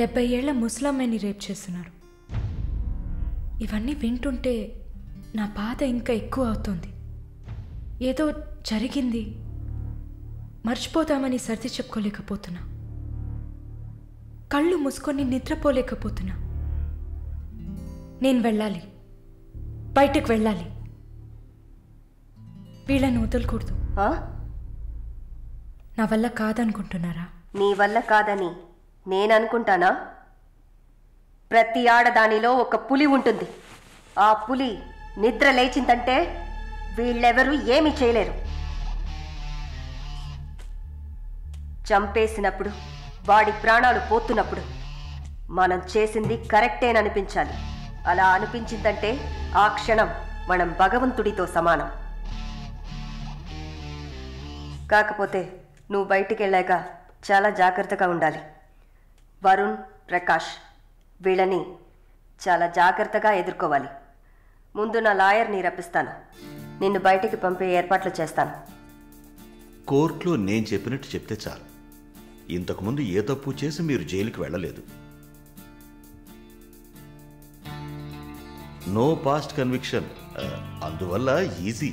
70 ఏళ్ల ముసలమ్మని రేప్ చేస్తున్నారు. ఇవన్నీ వింటుంటే నా బాధ ఇంకా ఎక్కువ అవుతుంది. ఏదో జరిగింది, మర్చిపోతామని సర్ది చెప్పుకోలేకపోతున్నా. కళ్ళు మూసుకొని నిద్రపోలేకపోతున్నా. నేను వెళ్ళాలి, బయటకు వెళ్ళాలి. వీళ్ళని వదలకూడదు. నా వల్ల కాదనుకుంటున్నారా? నీ వల్ల కాదని నేననుకుంటానా? ప్రతి ఆడదానిలో ఒక పులి ఉంటుంది. ఆ పులి నిద్ర లేచిందంటే వీళ్ళెవరూ ఏమీ చేయలేరు. చంపేసినప్పుడు, వాడి ప్రాణాలు పోతున్నప్పుడు మనం చేసింది కరెక్టేననిపించాలి. అలా అనిపించిందంటే ఆ క్షణం మనం భగవంతుడితో సమానం. కాకపోతే నువ్వు బయటికి వెళ్ళాక చాలా జాగ్రత్తగా ఉండాలి. వరుణ్, ప్రకాష్ వీళ్ళని చాలా జాగ్రత్తగా ఎదుర్కోవాలి. ముందు నా లాయర్ని రప్పిస్తాను. నిన్ను బయటికి పంపే ఏర్పాట్లు చేస్తాను. కోర్టులో నేను చెప్పినట్టు చెప్తే చాలు. ఇంతకుముందు ఏ తప్పు చేసి మీరు జైలుకి వెళ్ళలేదు. నో పాస్ట్ కన్విక్షన్, అందువల్ల ఈజీ.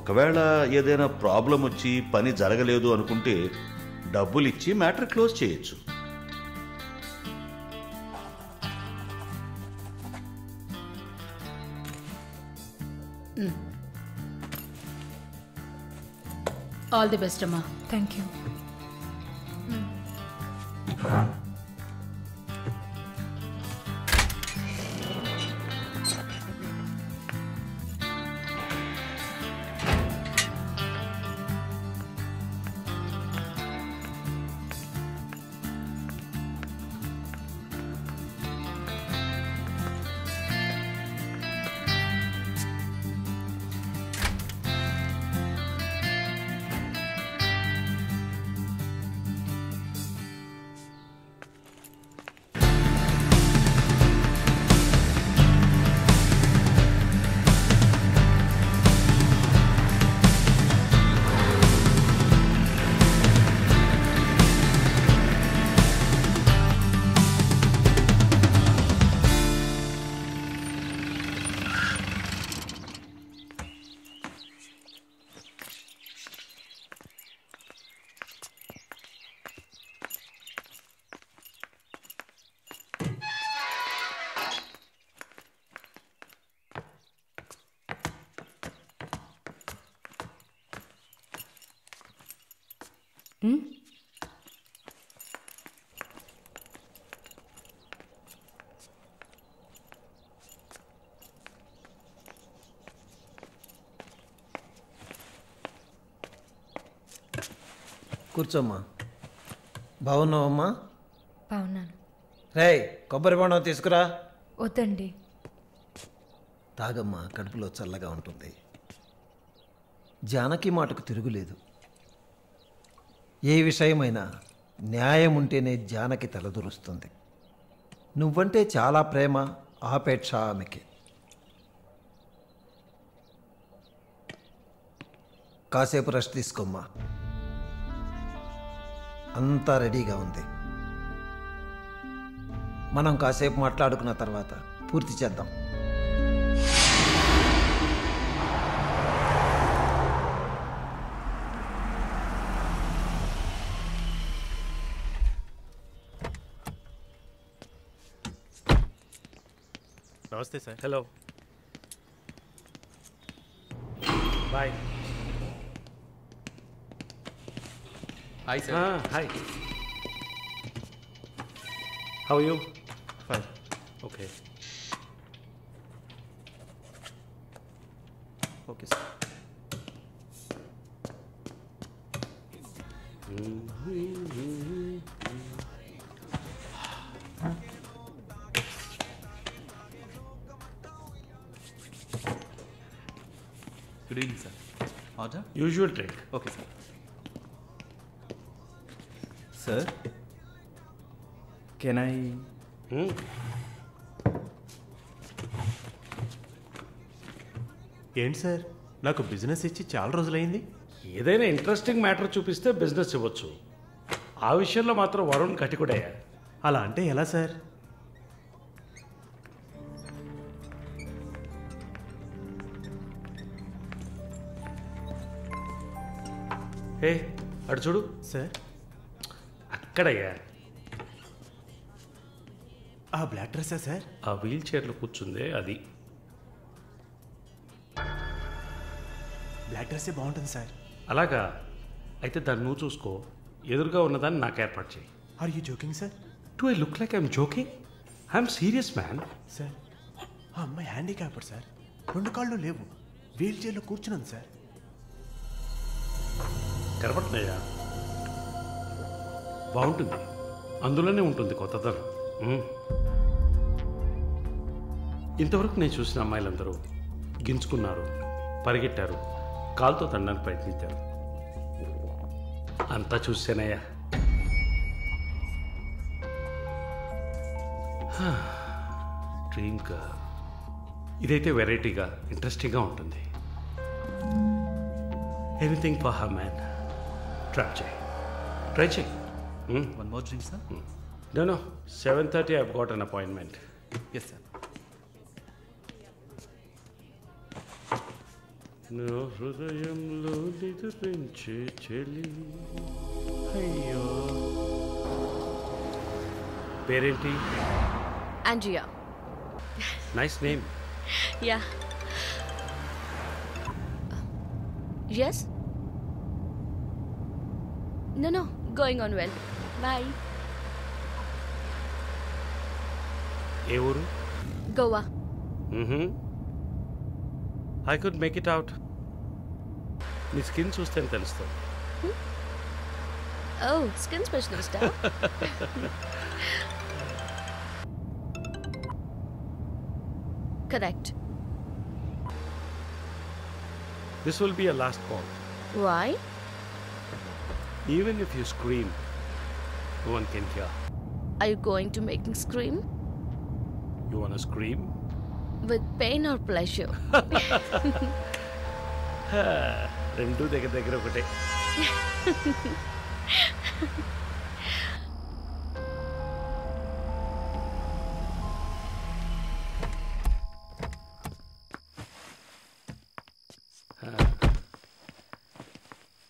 ఒకవేళ ఏదైనా ప్రాబ్లం వచ్చి పని జరగలేదు అనుకుంటే డబ్బులు ఇచ్చి మ్యాటర్ క్లోజ్ చేయొచ్చు. ఆల్ ది బెస్ట్ అమ్మా. Thank you. కూర్చోమ్మా. బాగున్నావమ్మా? బాగున్నాను. రేయ్, కొబ్బరి బొండం తీసుకురా. వద్దండి. తాగమ్మా, కడుపులో చల్లగా ఉంటుంది. జానకి మాటకు తిరుగులేదు. ఏ విషయమైనా న్యాయం ఉంటేనే జానకి తలదూరుస్తుంది. నువ్వంటే చాలా ప్రేమ, ఆపేక్ష ఆమెకి. కాసేపు రెస్ట్ తీసుకోమ్మా. అంతా రెడీగా ఉంది. మనం కాసేపు మాట్లాడుకున్న తర్వాత పూర్తి చేద్దాం. నమస్తే sir. Hello, bye. Hi sir. Hi. How you? Fine. Okay. Okay sir. Good evening sir. Order? Usual drink. Okay sir. Sir, can I? ఏంటి సార్, నాకు బిజినెస్ ఇచ్చి చాలా రోజులైంది. ఏదైనా ఇంట్రెస్టింగ్ మ్యాటర్ చూపిస్తే బిజినెస్ ఇవ్వచ్చు. ఆ విషయంలో మాత్రం వరుణ్ కటికుడయ్యా. అలా అంటే ఎలా సార్? హే, అటు చూడు. సార్, అక్కడయ్యా. ఆ బ్లాక్ డ్రెస్సా సార్? ఆ వీల్ చైర్లో కూర్చుందే అది. బ్లాక్ డ్రెస్సే బాగుంటుంది సార్. అలాగా? అయితే దాన్ని నువ్వు చూసుకో. ఎదురుగా ఉన్నదాన్ని నాకు ఏర్పాటు చేయి. Are you joking sir? Do I look like I'm joking? I'm serious man. Sir, ఆ అమ్మాయి హ్యాండిక్యాప్డ్ సార్. 2 కాళ్ళు లేవు, వీల్ చైర్లో కూర్చున్నాను సార్. కనపడుతున్నాయా? బాగుంటుంది. అందులోనే ఉంటుంది కొత్తదనం. ఇంతవరకు నేను చూసిన అమ్మాయిలందరూ గించుకున్నారు, పరిగెట్టారు, కాలుతో తండడానికి ప్రయత్నించారు. అంతా చూసానయ్యా. Dream girl. ఇదైతే వెరైటీగా, ఇంట్రెస్టింగ్గా ఉంటుంది. Anything for her man. Try చేయి. One more drink sir? No, 7:30 I've got an appointment. Yes, sir. నా హృదయంలో నిద్రించే చెలి. అయ్యో, పేరేంటి? Andrea. Nice name. Yeah. Yes? No, going on well. Bye. ఏ ఊరు? Goa. I could make it out. నీ skin చూస్తే తెలుస్తుంది. Oh, skin specialist. Correct. This will be a last call. Why? Even if you scream, no one can hear. Are you going to make me scream? You wanna scream? With pain or pleasure? రెండు దగ్గర ఒకటే.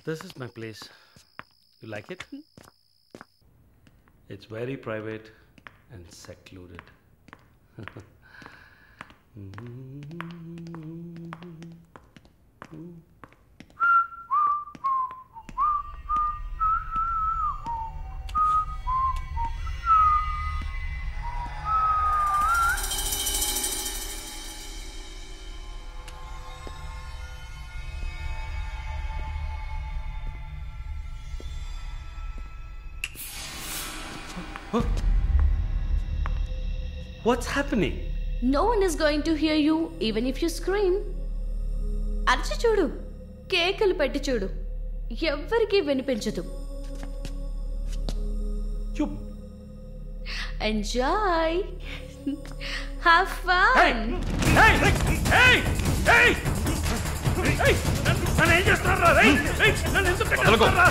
This is my place. You like it? It's very private and secluded. What's happening? No one is going to hear you even if you scream. అరిచి చూడు, కేకలు పెట్టి చూడు, ఎవ్వరికీ వినిపించదు. Enjoy. Have fun. Hey! నన్ను ఏం చేస్తున్నారా? నన్ను ఎందుకు కట్టేస్తున్నారా?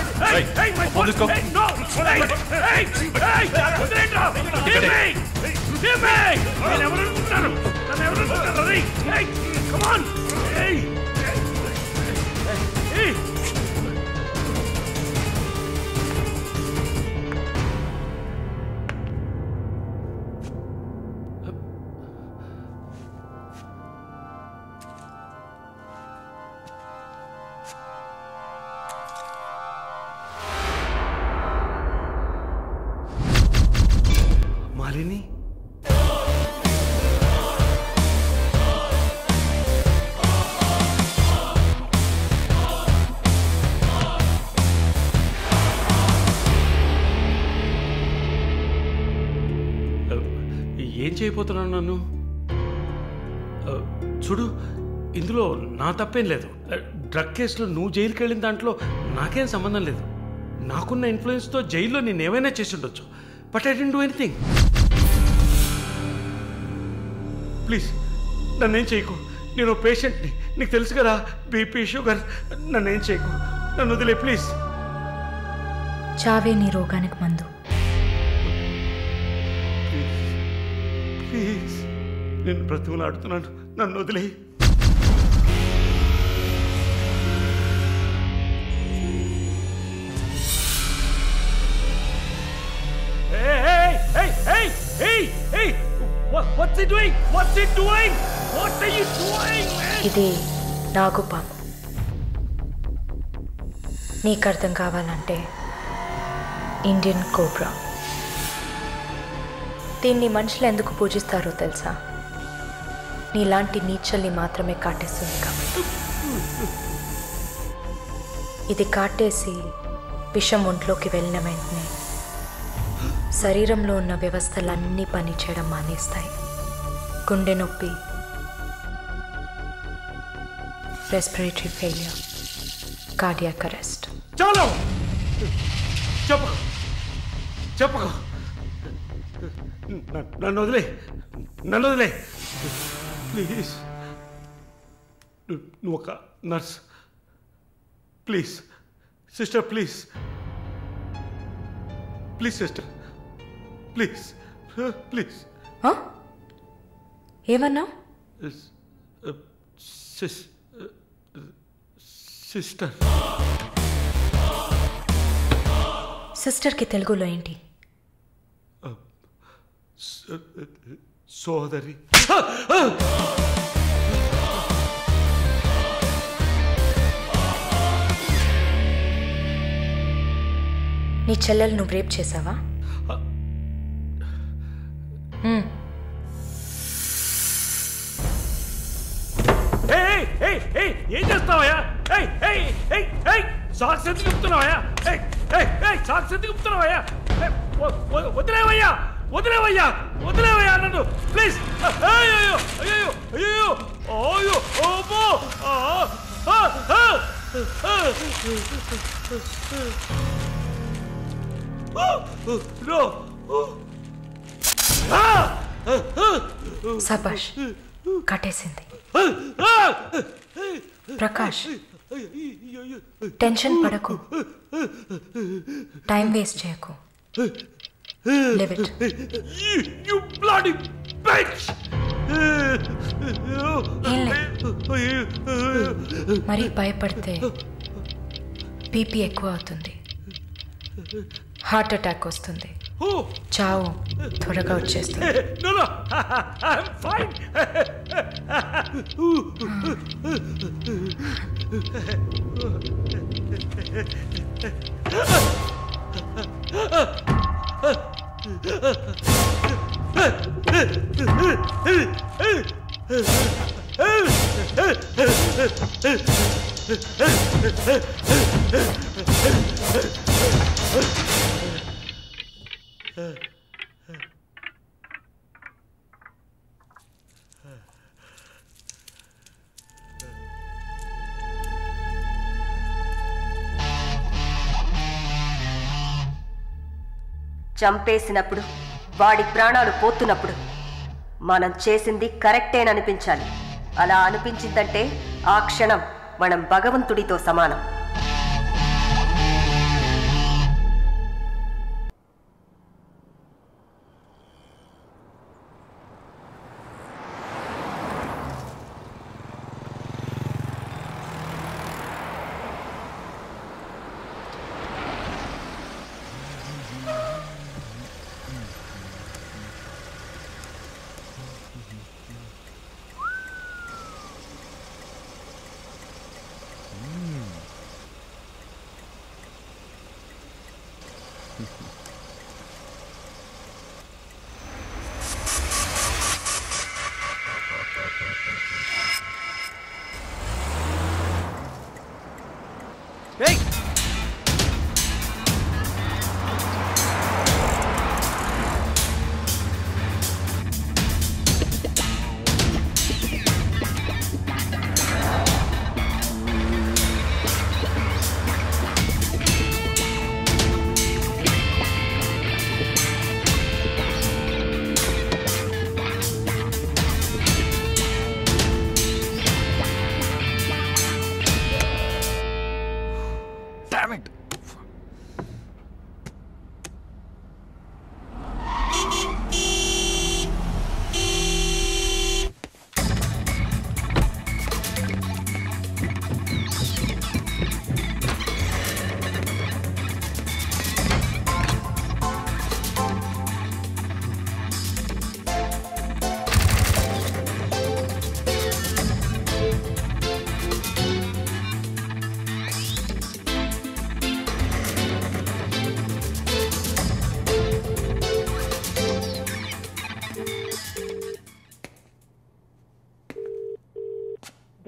నేను ఎవరు అనుకుంటున్నారు? నన్ను ఎవరు అనుకుంటున్నారు? Come on! మాలిని ఏం చేయబోతున్నాను నన్ను? చూడు, ఇందులో నా తప్పేం లేదు. డ్రగ్ కేసులో నువ్వు జైలుకి వెళ్ళిన దాంట్లో నాకేం సంబంధం లేదు. నాకున్న ఇన్ఫ్లుయెన్స్తో జైల్లో నేను ఏమైనా చేసి ఉండొచ్చు. But I don't do anything. Please నన్నేం చేయకు. నేను పేషెంట్ని, నీకు తెలుసు కదా, బీపీ షుగర్. నన్నేం చేయకు, నన్ను వదిలే ప్లీజ్. చావే నీ రోగానికి మందు. ప్లీజ్ నేను బ్రతిమలాడుతున్నాను, నన్ను వదిలే. What's it doing? What's it doing? What are you doing, man? ఇది నాగుపాము. నీకు అర్థం కావాలంటే ఇండియన్ కోబ్రా. దీన్ని మనుషులు ఎందుకు పూజిస్తారో తెలుసా? నీలాంటి నీచల్ని మాత్రమే కాటేస్తుంది కాబట్టి. ఇది కాటేసి విషం ఒంట్లోకి వెళ్ళిన వెంటనే శరీరంలో ఉన్న వ్యవస్థలన్నీ పనిచేయడం మానేస్తాయి. గుండె నొప్పి, రెస్పిరేటరీ ఫెయిల్యూర్, కార్డియాక్ అరెస్ట్. చాలు, చెప్పు చెప్పు, నన్ను వదిలే, నన్ను వదిలే ప్లీజ్. నువ్వు ఒక nurse, please sister, please please sister, please please. ఏమన్నా? సిస్టర్. సిస్టర్కి తెలుగులో ఏంటి? సోదరి. నీ చెల్లెలు నువ్వు రేప్ చేసావా? ఏం చేస్తావయ్యా? సాక్స్ ఎందుకు చెప్తున్నావయ్యా? సాక్స్ ఎందుకు చెప్తున్నావయ్యా? వదిలేవయ్యా, వదిలేవయ్యా, వదిలేవయ్యా నన్ను ప్లీజ్. అయ్యో అయ్యో అయ్యో అయ్యో ఓబో. సబాష్, కట్టేసింది. ప్రకాష్, టెన్షన్ పడకు, టైం వేస్ట్ చేయకు. Live it. You bloody bitch! మరి భయపడితే బీపీ ఎక్కువ అవుతుంది, హార్ట్ అటాక్ వస్తుంది, చావు త్వరగా వచ్చేస్తుంది. No, no, I'm fine. చంపేసినప్పుడు వాడి ప్రాణాలు పోతున్నప్పుడు మనం చేసింది కరెక్టేననిపించాలి. అలా అనిపించిందంటే ఆ క్షణం మనం భగవంతుడితో సమానం.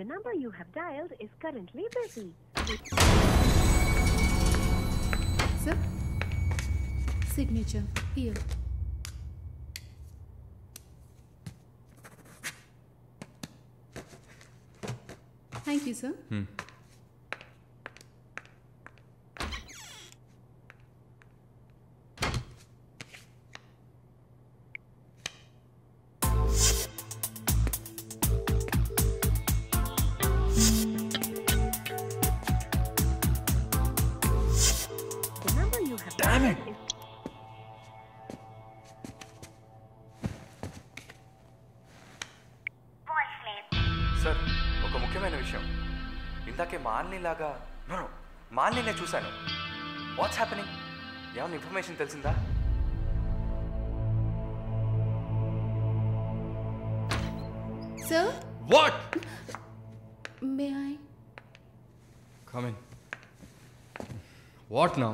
The number you have dialed is currently busy. Sir, signature here. Thank you, sir. Damn it! Sir, ఒక ముఖ్యమైన విషయం. ఇందాకే మాలినిలాగా మాలిని చూశాను. What's happening? ఏమైనా ఇన్ఫర్మేషన్ తెలిసిందా? Sir? What? May I? Come in. What now?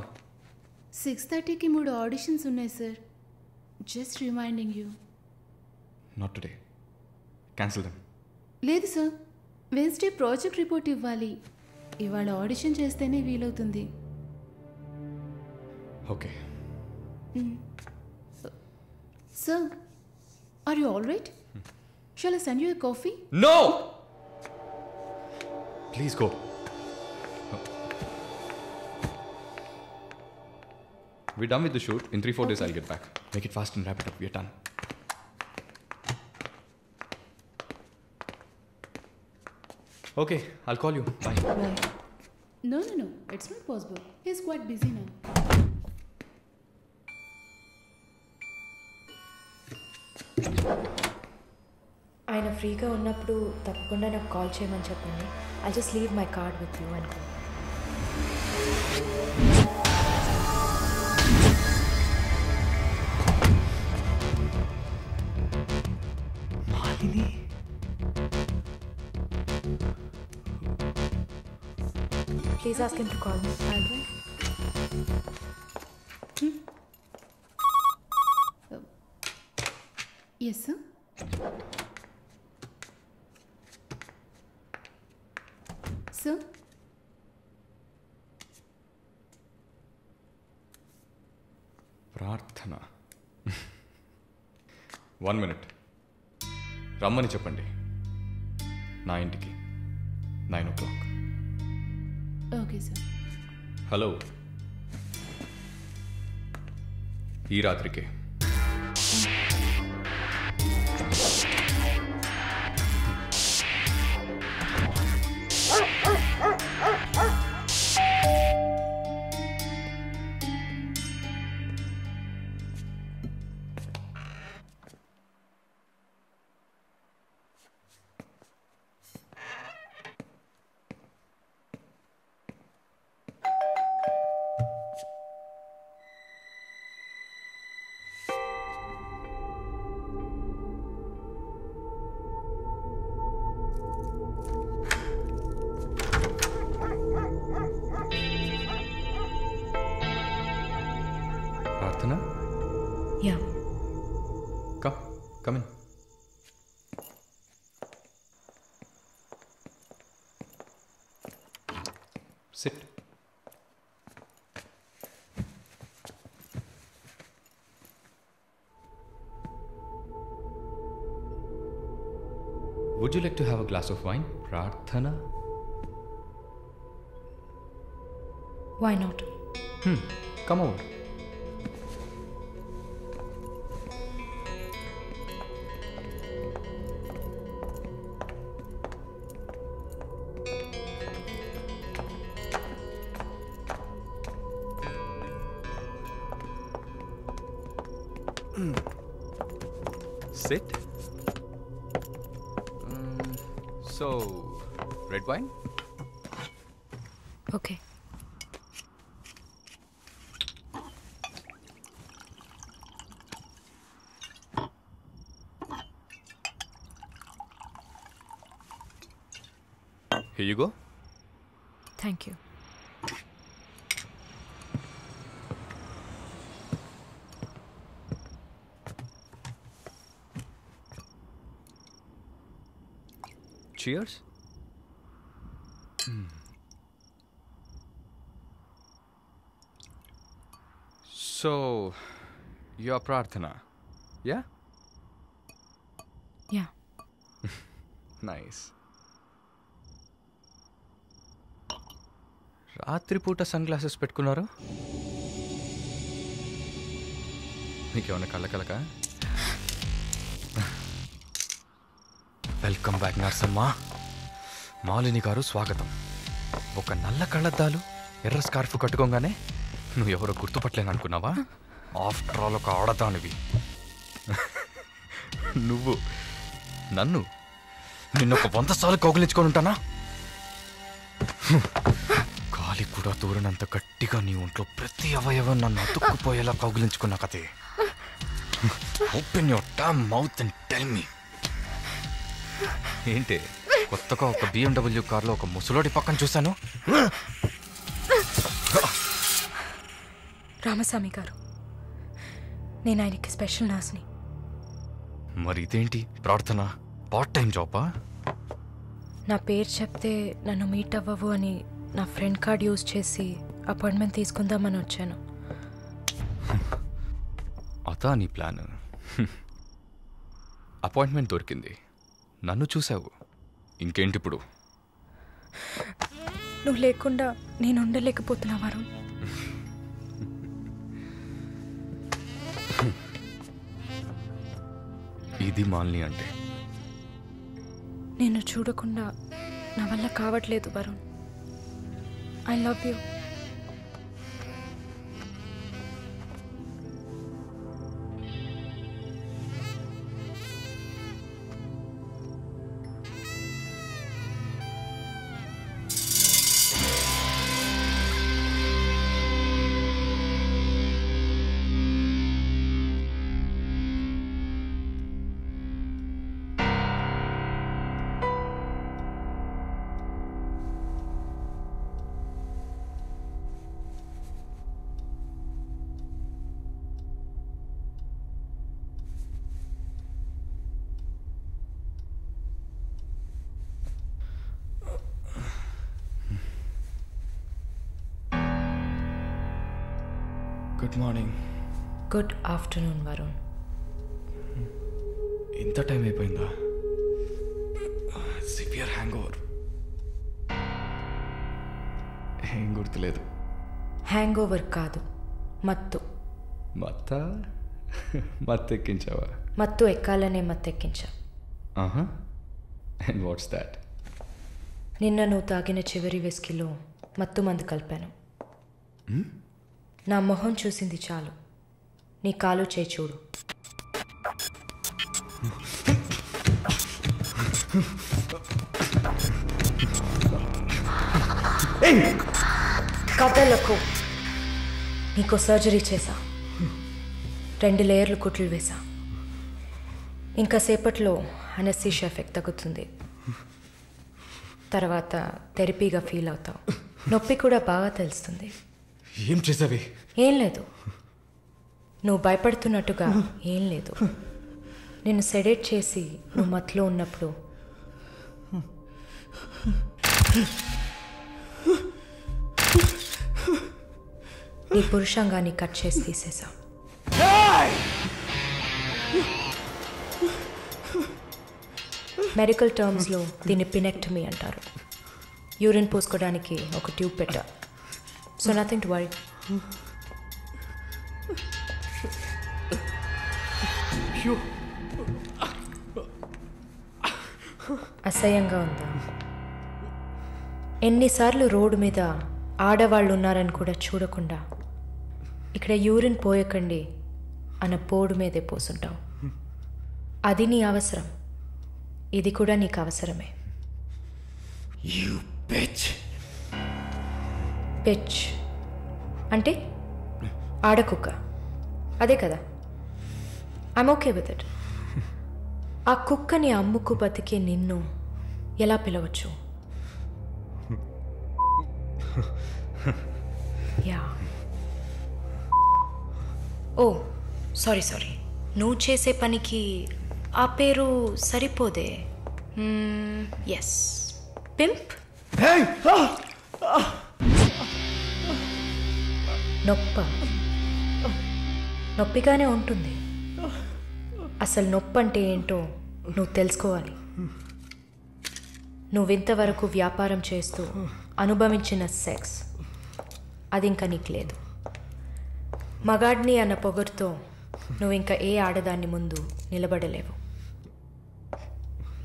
6:30కి 3 ఆడిషన్స్ ఉన్నాయి sir. Just reminding you. Not today. Cancel them. లేదు సార్, వెన్స్డే ప్రాజెక్ట్ రిపోర్ట్ ఇవ్వాలి. ఇవాళ ఆడిషన్ చేస్తేనే వీలవుతుంది. Okay. Sir, are you all right? Shall I send you a coffee? No! Please go. We're done with the shoot. In 3-4 days, I'll get back. Make it fast and wrap it up. We're done. Okay, I'll call you. Bye. Bye. No. It's not possible. He's quite busy now. ఆయన ఫ్రీగా ఉన్నప్పుడు తప్పకుండా నాకు call చేయమని చెప్పండి. I just leave my card with you అనుకో. Please ask him to call me. Yes, sir. Sir? ప్రార్థన. 1 minute. రమ్మని చెప్పండి నా ఇంటికి 9 o'clock. Okay, sir. హలో. ఈ రాత్రికి. Prarthana? Yeah. Come in. Sit. Would you like to have a glass of wine, Prarthana? Why not? Come over. Sit. So, red wine? Okay. Here you go. Thank you. Cheers. So, you're Prarthana, yeah? Yeah. Nice. రాత్రిపూట sunglasses పెట్టుకున్నారు? నీకేమన్నా కళ్ళకలక? Welcome back నర్సమ్మ. మాలిని గారు స్వాగతం. ఒక నల్ల కళ్ళద్దాలు ఎర్ర స్కార్ఫ్ కట్టుకోగానే నువ్వు ఎవరో గుర్తుపట్టలేను అనుకున్నావా? ఆఫ్టర్ ఆల్ ఒక ఆడదానివి. నువ్వు నన్ను నిన్నొక 100 సార్లు కౌగిలించుకొని ఉంటానా? గాలి కూడా దూరనంత గట్టిగా నీ ఒంట్లో ప్రతి అవయవం నన్ను అతుక్కుపోయేలా కౌగిలించుకున్నా కదే. Open your damn mouth and tell me. ఏంటి కొత్తగా ఒక BMW కార్లో ఒక ముసలోడి పక్కన చూశాను? రామస్వామి గారు, నేను ఆయనకి స్పెషల్ నర్స్ని. మరి ఇదేంటి ప్రార్థన? పార్ట్ టైం జాబా? నా పేరు చెప్తే నన్ను మీట్ అవ్వవు అని నా ఫ్రెండ్ కార్డ్ యూజ్ చేసి అపాయింట్మెంట్ తీసుకుందామని వచ్చాను. అదా నీ ప్లాన్? అపాయింట్మెంట్ దొరికింది, నన్ను చూసావు, ఇంకేంటి ఇప్పుడు? నువ్వు లేకుండా నేను ఉండలేకపోతున్నా వరుణ్. ఇది మాలిని అంటే. నేను చూడకుండా నా వల్ల కావట్లేదు Varun. I love you. Good morning. Good afternoon Varun. ఇంత టైం అయిపోయిందా? Severe hangover. ఏం గుర్తులేదు. హ్యాంగ్ ఓవర్ కాదు, మత్తు. మత్తెక్కించావా? మత్తు ఎక్కాలనే మత్తెక్కించా. And what's that? నిన్న నువ్వు తాగిన చివరి విస్కీలో మత్తు మందు కలిపాను. నా మొహం చూసింది చాలు, నీ కాలు చేయి చూడు. కథలకు నీకు సర్జరీ చేశా, 2 లేయర్లు కుట్లు వేసా. ఇంకా సేపట్లో అనస్థీషియా ఎఫెక్ట్ తగ్గుతుంది. తర్వాత థెరపీగా ఫీల్ అవుతావు. నొప్పి కూడా బాగా తెలుస్తుంది. ఏం చేసావి? ఏం లేదు, నువ్వు భయపడుతున్నట్టుగా ఏం లేదు. నేను సెడేట్ చేసి నువ్వు మత్తులో ఉన్నప్పుడు నీ పురుషాంగాన్ని కట్ చేసి తీసేసా. మెడికల్ టర్మ్స్లో దీన్ని పినెక్టమీ అంటారు. యూరిన్ పోసుకోవడానికి ఒక ట్యూబ్ పెట్టా. So nothing to worry. అసహ్యంగా ఉందా? ఎన్నిసార్లు రోడ్డు మీద ఆడవాళ్ళు ఉన్నారని కూడా చూడకుండా ఇక్కడ యూరిన్ పోయకండి అన్న బోర్డు మీదే పోసుంటావు. అది నీ అవసరం, ఇది కూడా నీకు అవసరమే. పిచ్ అంటే ఆడకుక్క, అదే కదా? I'm okay with it. ఆ కుక్కని అమ్ముకు బతికే నిన్ను ఎలా పిలవచ్చు? యా. ఓ సారీ, నువ్వు చేసే పనికి ఆ పేరు సరిపోదే. Yes, pimp. నొప్పిగానే ఉంటుంది. అసలు నొప్పి అంటే ఏంటో నువ్వు తెలుసుకోవాలి. నువ్వింతవరకు వ్యాపారం చేస్తూ అనుభవించిన సెక్స్ అది ఇంకా నీకు లేదు. మగాడ్ని అన్న పొగరుతో నువ్వు ఇంకా ఏ ఆడదాన్ని ముందు నిలబడలేవు.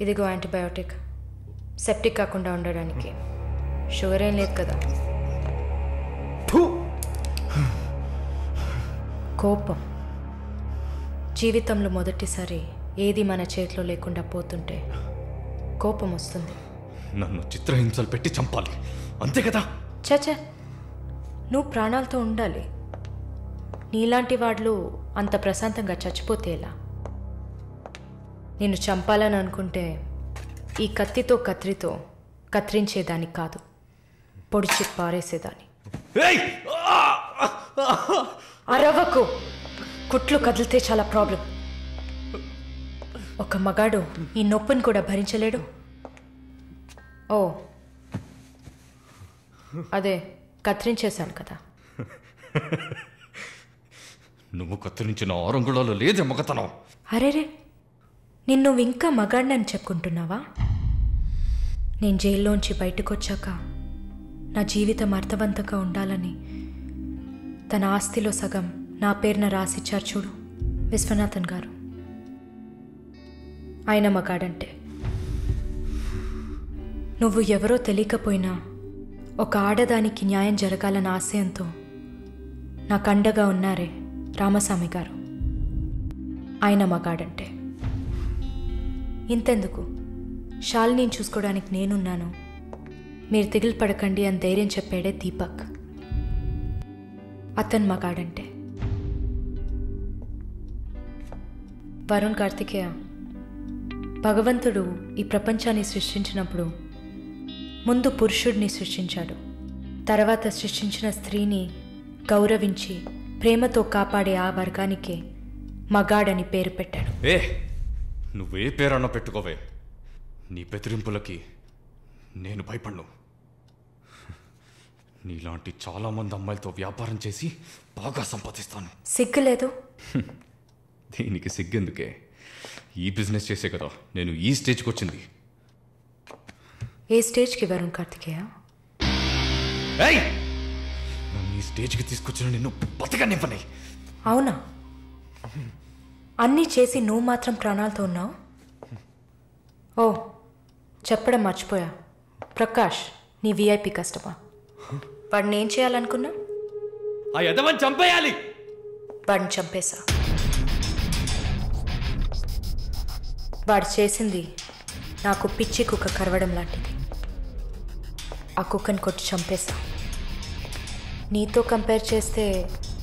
ఇదిగో యాంటీబయాటిక్, సెప్టిక్ కాకుండా ఉండడానికి. షుగర్ ఏం లేదు కదా? కోపం. జీవితంలో మొదటిసారి ఏది మన చేతిలో లేకుండా పోతుంటే కోపం వస్తుంది. నన్ను చిత్రహింసలు పెట్టి చంపాలి, అంతే కదా? చచ్చా, నువ్వు ప్రాణాలతో ఉండాలి. నీలాంటి వాళ్ళు అంత ప్రశాంతంగా చచ్చిపోతే ఎలా? నిన్ను చంపాలని అనుకుంటే ఈ కత్తితో కత్తిరించేదాన్ని కాదు, పొడిచి పారేసేదాన్ని. అరవకు, కుట్లు కదిలితే చాలా ప్రాబ్లం. ఒక మగాడు ఈ నొప్పిని కూడా భరించలేడు. ఓ అదే కత్తిరించేశాను కదా. నువ్వు కత్తిరించిన ఆరంగుళాలు లేదే మగతనం. అరేరే, నిన్ను ఇంకా మగాడినని చెప్పుకుంటున్నావా? నేను జైల్లోంచి బయటకు వచ్చాక నా జీవితం అర్థవంతంగా ఉండాలని తన ఆస్తిలో సగం నా పేరున రాసిచ్చారు చూడు విశ్వనాథన్ గారు. ఆయన మగాడంటే. నువ్వు ఎవరో తెలియకపోయినా ఒక ఆడదానికి న్యాయం జరగాలన్న ఆశయంతో నాకు అండగా ఉన్నారే రామస్వామి గారు, ఆయన మగాడంటే. ఇంతెందుకు, శాలిని చూసుకోవడానికి నేనున్నాను, మీరు దిగులు పడకండి అని ధైర్యం చెప్పాడే దీపక్, అతను మగాడంటే. వరుణ్ కార్తికేయ, భగవంతుడు ఈ ప్రపంచాన్ని సృష్టించినప్పుడు ముందు పురుషుడిని సృష్టించాడు, తర్వాత సృష్టించిన స్త్రీని గౌరవించి ప్రేమతో కాపాడే ఆ వర్గానికే మగాడని పేరు పెట్టాడు. నువ్వే పేరన్నా పెట్టుకోవే, నీ బెదిరింపులకి నేను భయపడ్ను. నీలాంటి చాలామంది అమ్మాయిలతో వ్యాపారం చేసి బాగా సంపాదిస్తాను. సిగ్గులేదు? దీనికి సిగ్గెందుకే, ఈ బిజినెస్ చేసే కదా నేను ఈ స్టేజ్కి వచ్చింది. ఏ స్టేజ్కి వరుణ్ కార్తికేయ? నన్ను ఈ స్టేజ్కి తీసుకొచ్చిన నిన్ను బతకనివ్వని. అవునా? అన్నీ చేసి నువ్వు మాత్రం ప్రాణాలతో ఉన్నావు? ఓ చెప్పడం మర్చిపోయా, ప్రకాష్ నీ విఐపి కస్టమర్. వాడిని ఏం చేయాలనుకున్నా? ఆ యదవని చంపేయాలి. వాడిని చంపేశా. వాడు చేసింది నాకు పిచ్చి కుక్క కరవడం లాంటిది. ఆ కుక్కని కొట్టి చంపేశా. నీతో కంపేర్ చేస్తే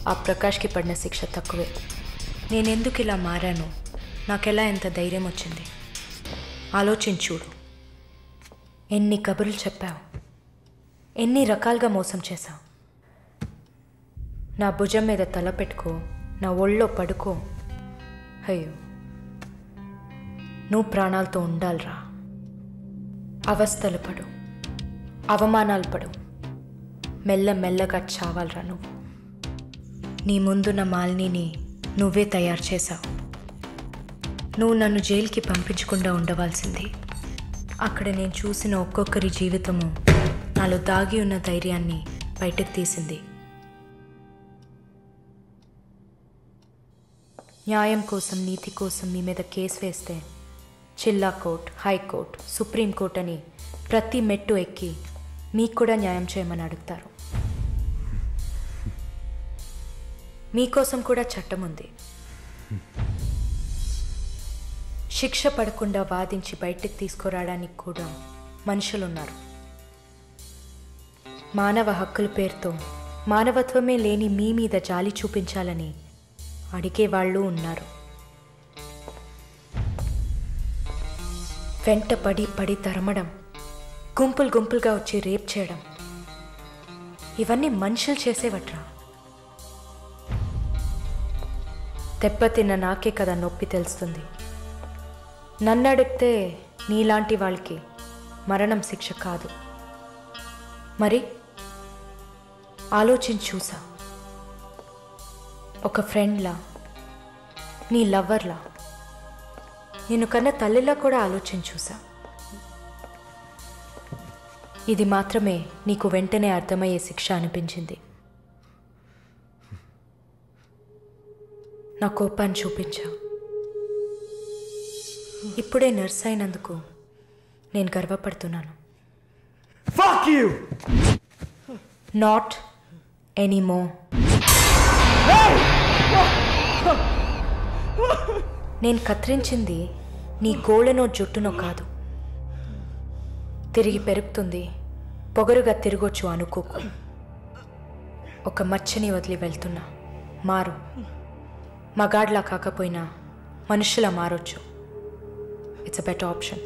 ఆ ప్రకాష్కి పడిన శిక్ష తక్కువే. నేనెందుకు ఇలా మారాను, నాకెలా ఎంత ధైర్యం వచ్చింది ఆలోచించూడు. ఎన్ని కబుర్లు చెప్పావు, ఎన్ని రకాలుగా మోసం చేశావు. నా భుజం మీద తల పెట్టుకో, నా ఒళ్ళో పడుకో. అయ్యో, నువ్వు ప్రాణాలతో ఉండాలిరా. అవస్థలు పడు, అవమానాలు పడు, మెల్లమెల్లగా చావాలరా నువ్వు. నీ ముందున్న మాలిని నువ్వే తయారు చేశావు. నువ్వు నన్ను జైలుకి పంపించకుండా ఉండవలసింది. అక్కడ నేను చూసిన ఒక్కొక్కరి జీవితము నాలో దాగి ఉన్న ధైర్యాన్ని బయటకు తీసింది. న్యాయం కోసం, నీతి కోసం మీ మీద కేసు వేస్తే జిల్లా కోర్టు, హైకోర్టు, సుప్రీంకోర్టు అని ప్రతి మెట్టు ఎక్కి మీకు కూడా న్యాయం చేయమని అడుగుతారు. మీకోసం కూడా చట్టం ఉంది. శిక్ష పడకుండా వాదించి బయటకు తీసుకురావడానికి కూడా మనుషులున్నారు. మానవ హక్కుల పేరుతో మానవత్వమే లేని మీ మీద జాలి చూపించాలని అడిగేవాళ్ళు ఉన్నారు. వెంట పడి పడి తరమడం, గుంపులు గుంపులుగా వచ్చి రేప్ చేయడం, ఇవన్నీ మనుషులు చేసేవట్రా. దెబ్బతిన్న నాకే కదా నొప్పి తెలుస్తుంది. నన్ను అడిగితే నీలాంటి వాళ్ళకి మరణం శిక్ష కాదు. మరి ఆలోచించి చూసా. ఒక ఫ్రెండ్లా, నీ లవ్వర్లా, నేను కన్నా తల్లిలా కూడా ఆలోచించి చూసా. ఇది మాత్రమే నీకు వెంటనే అర్థమయ్యే శిక్ష అనిపించింది. నా కోపాన్ని చూపించా. ఇప్పుడే నర్స్ అయినందుకు నేను గర్వపడుతున్నాను. Not anymore. నేను కత్తిరించింది నీ గోళ్ళనో జుట్టునో కాదు. తిరిగి పెరుగుతుంది, పొగరుగా తిరగొచ్చు అనుకోకు. ఒక మచ్చని వదిలి వెళ్తున్నా. మారు. మగాడ్లా కాకపోయినా మనుషులా మారొచ్చు. It's a better option.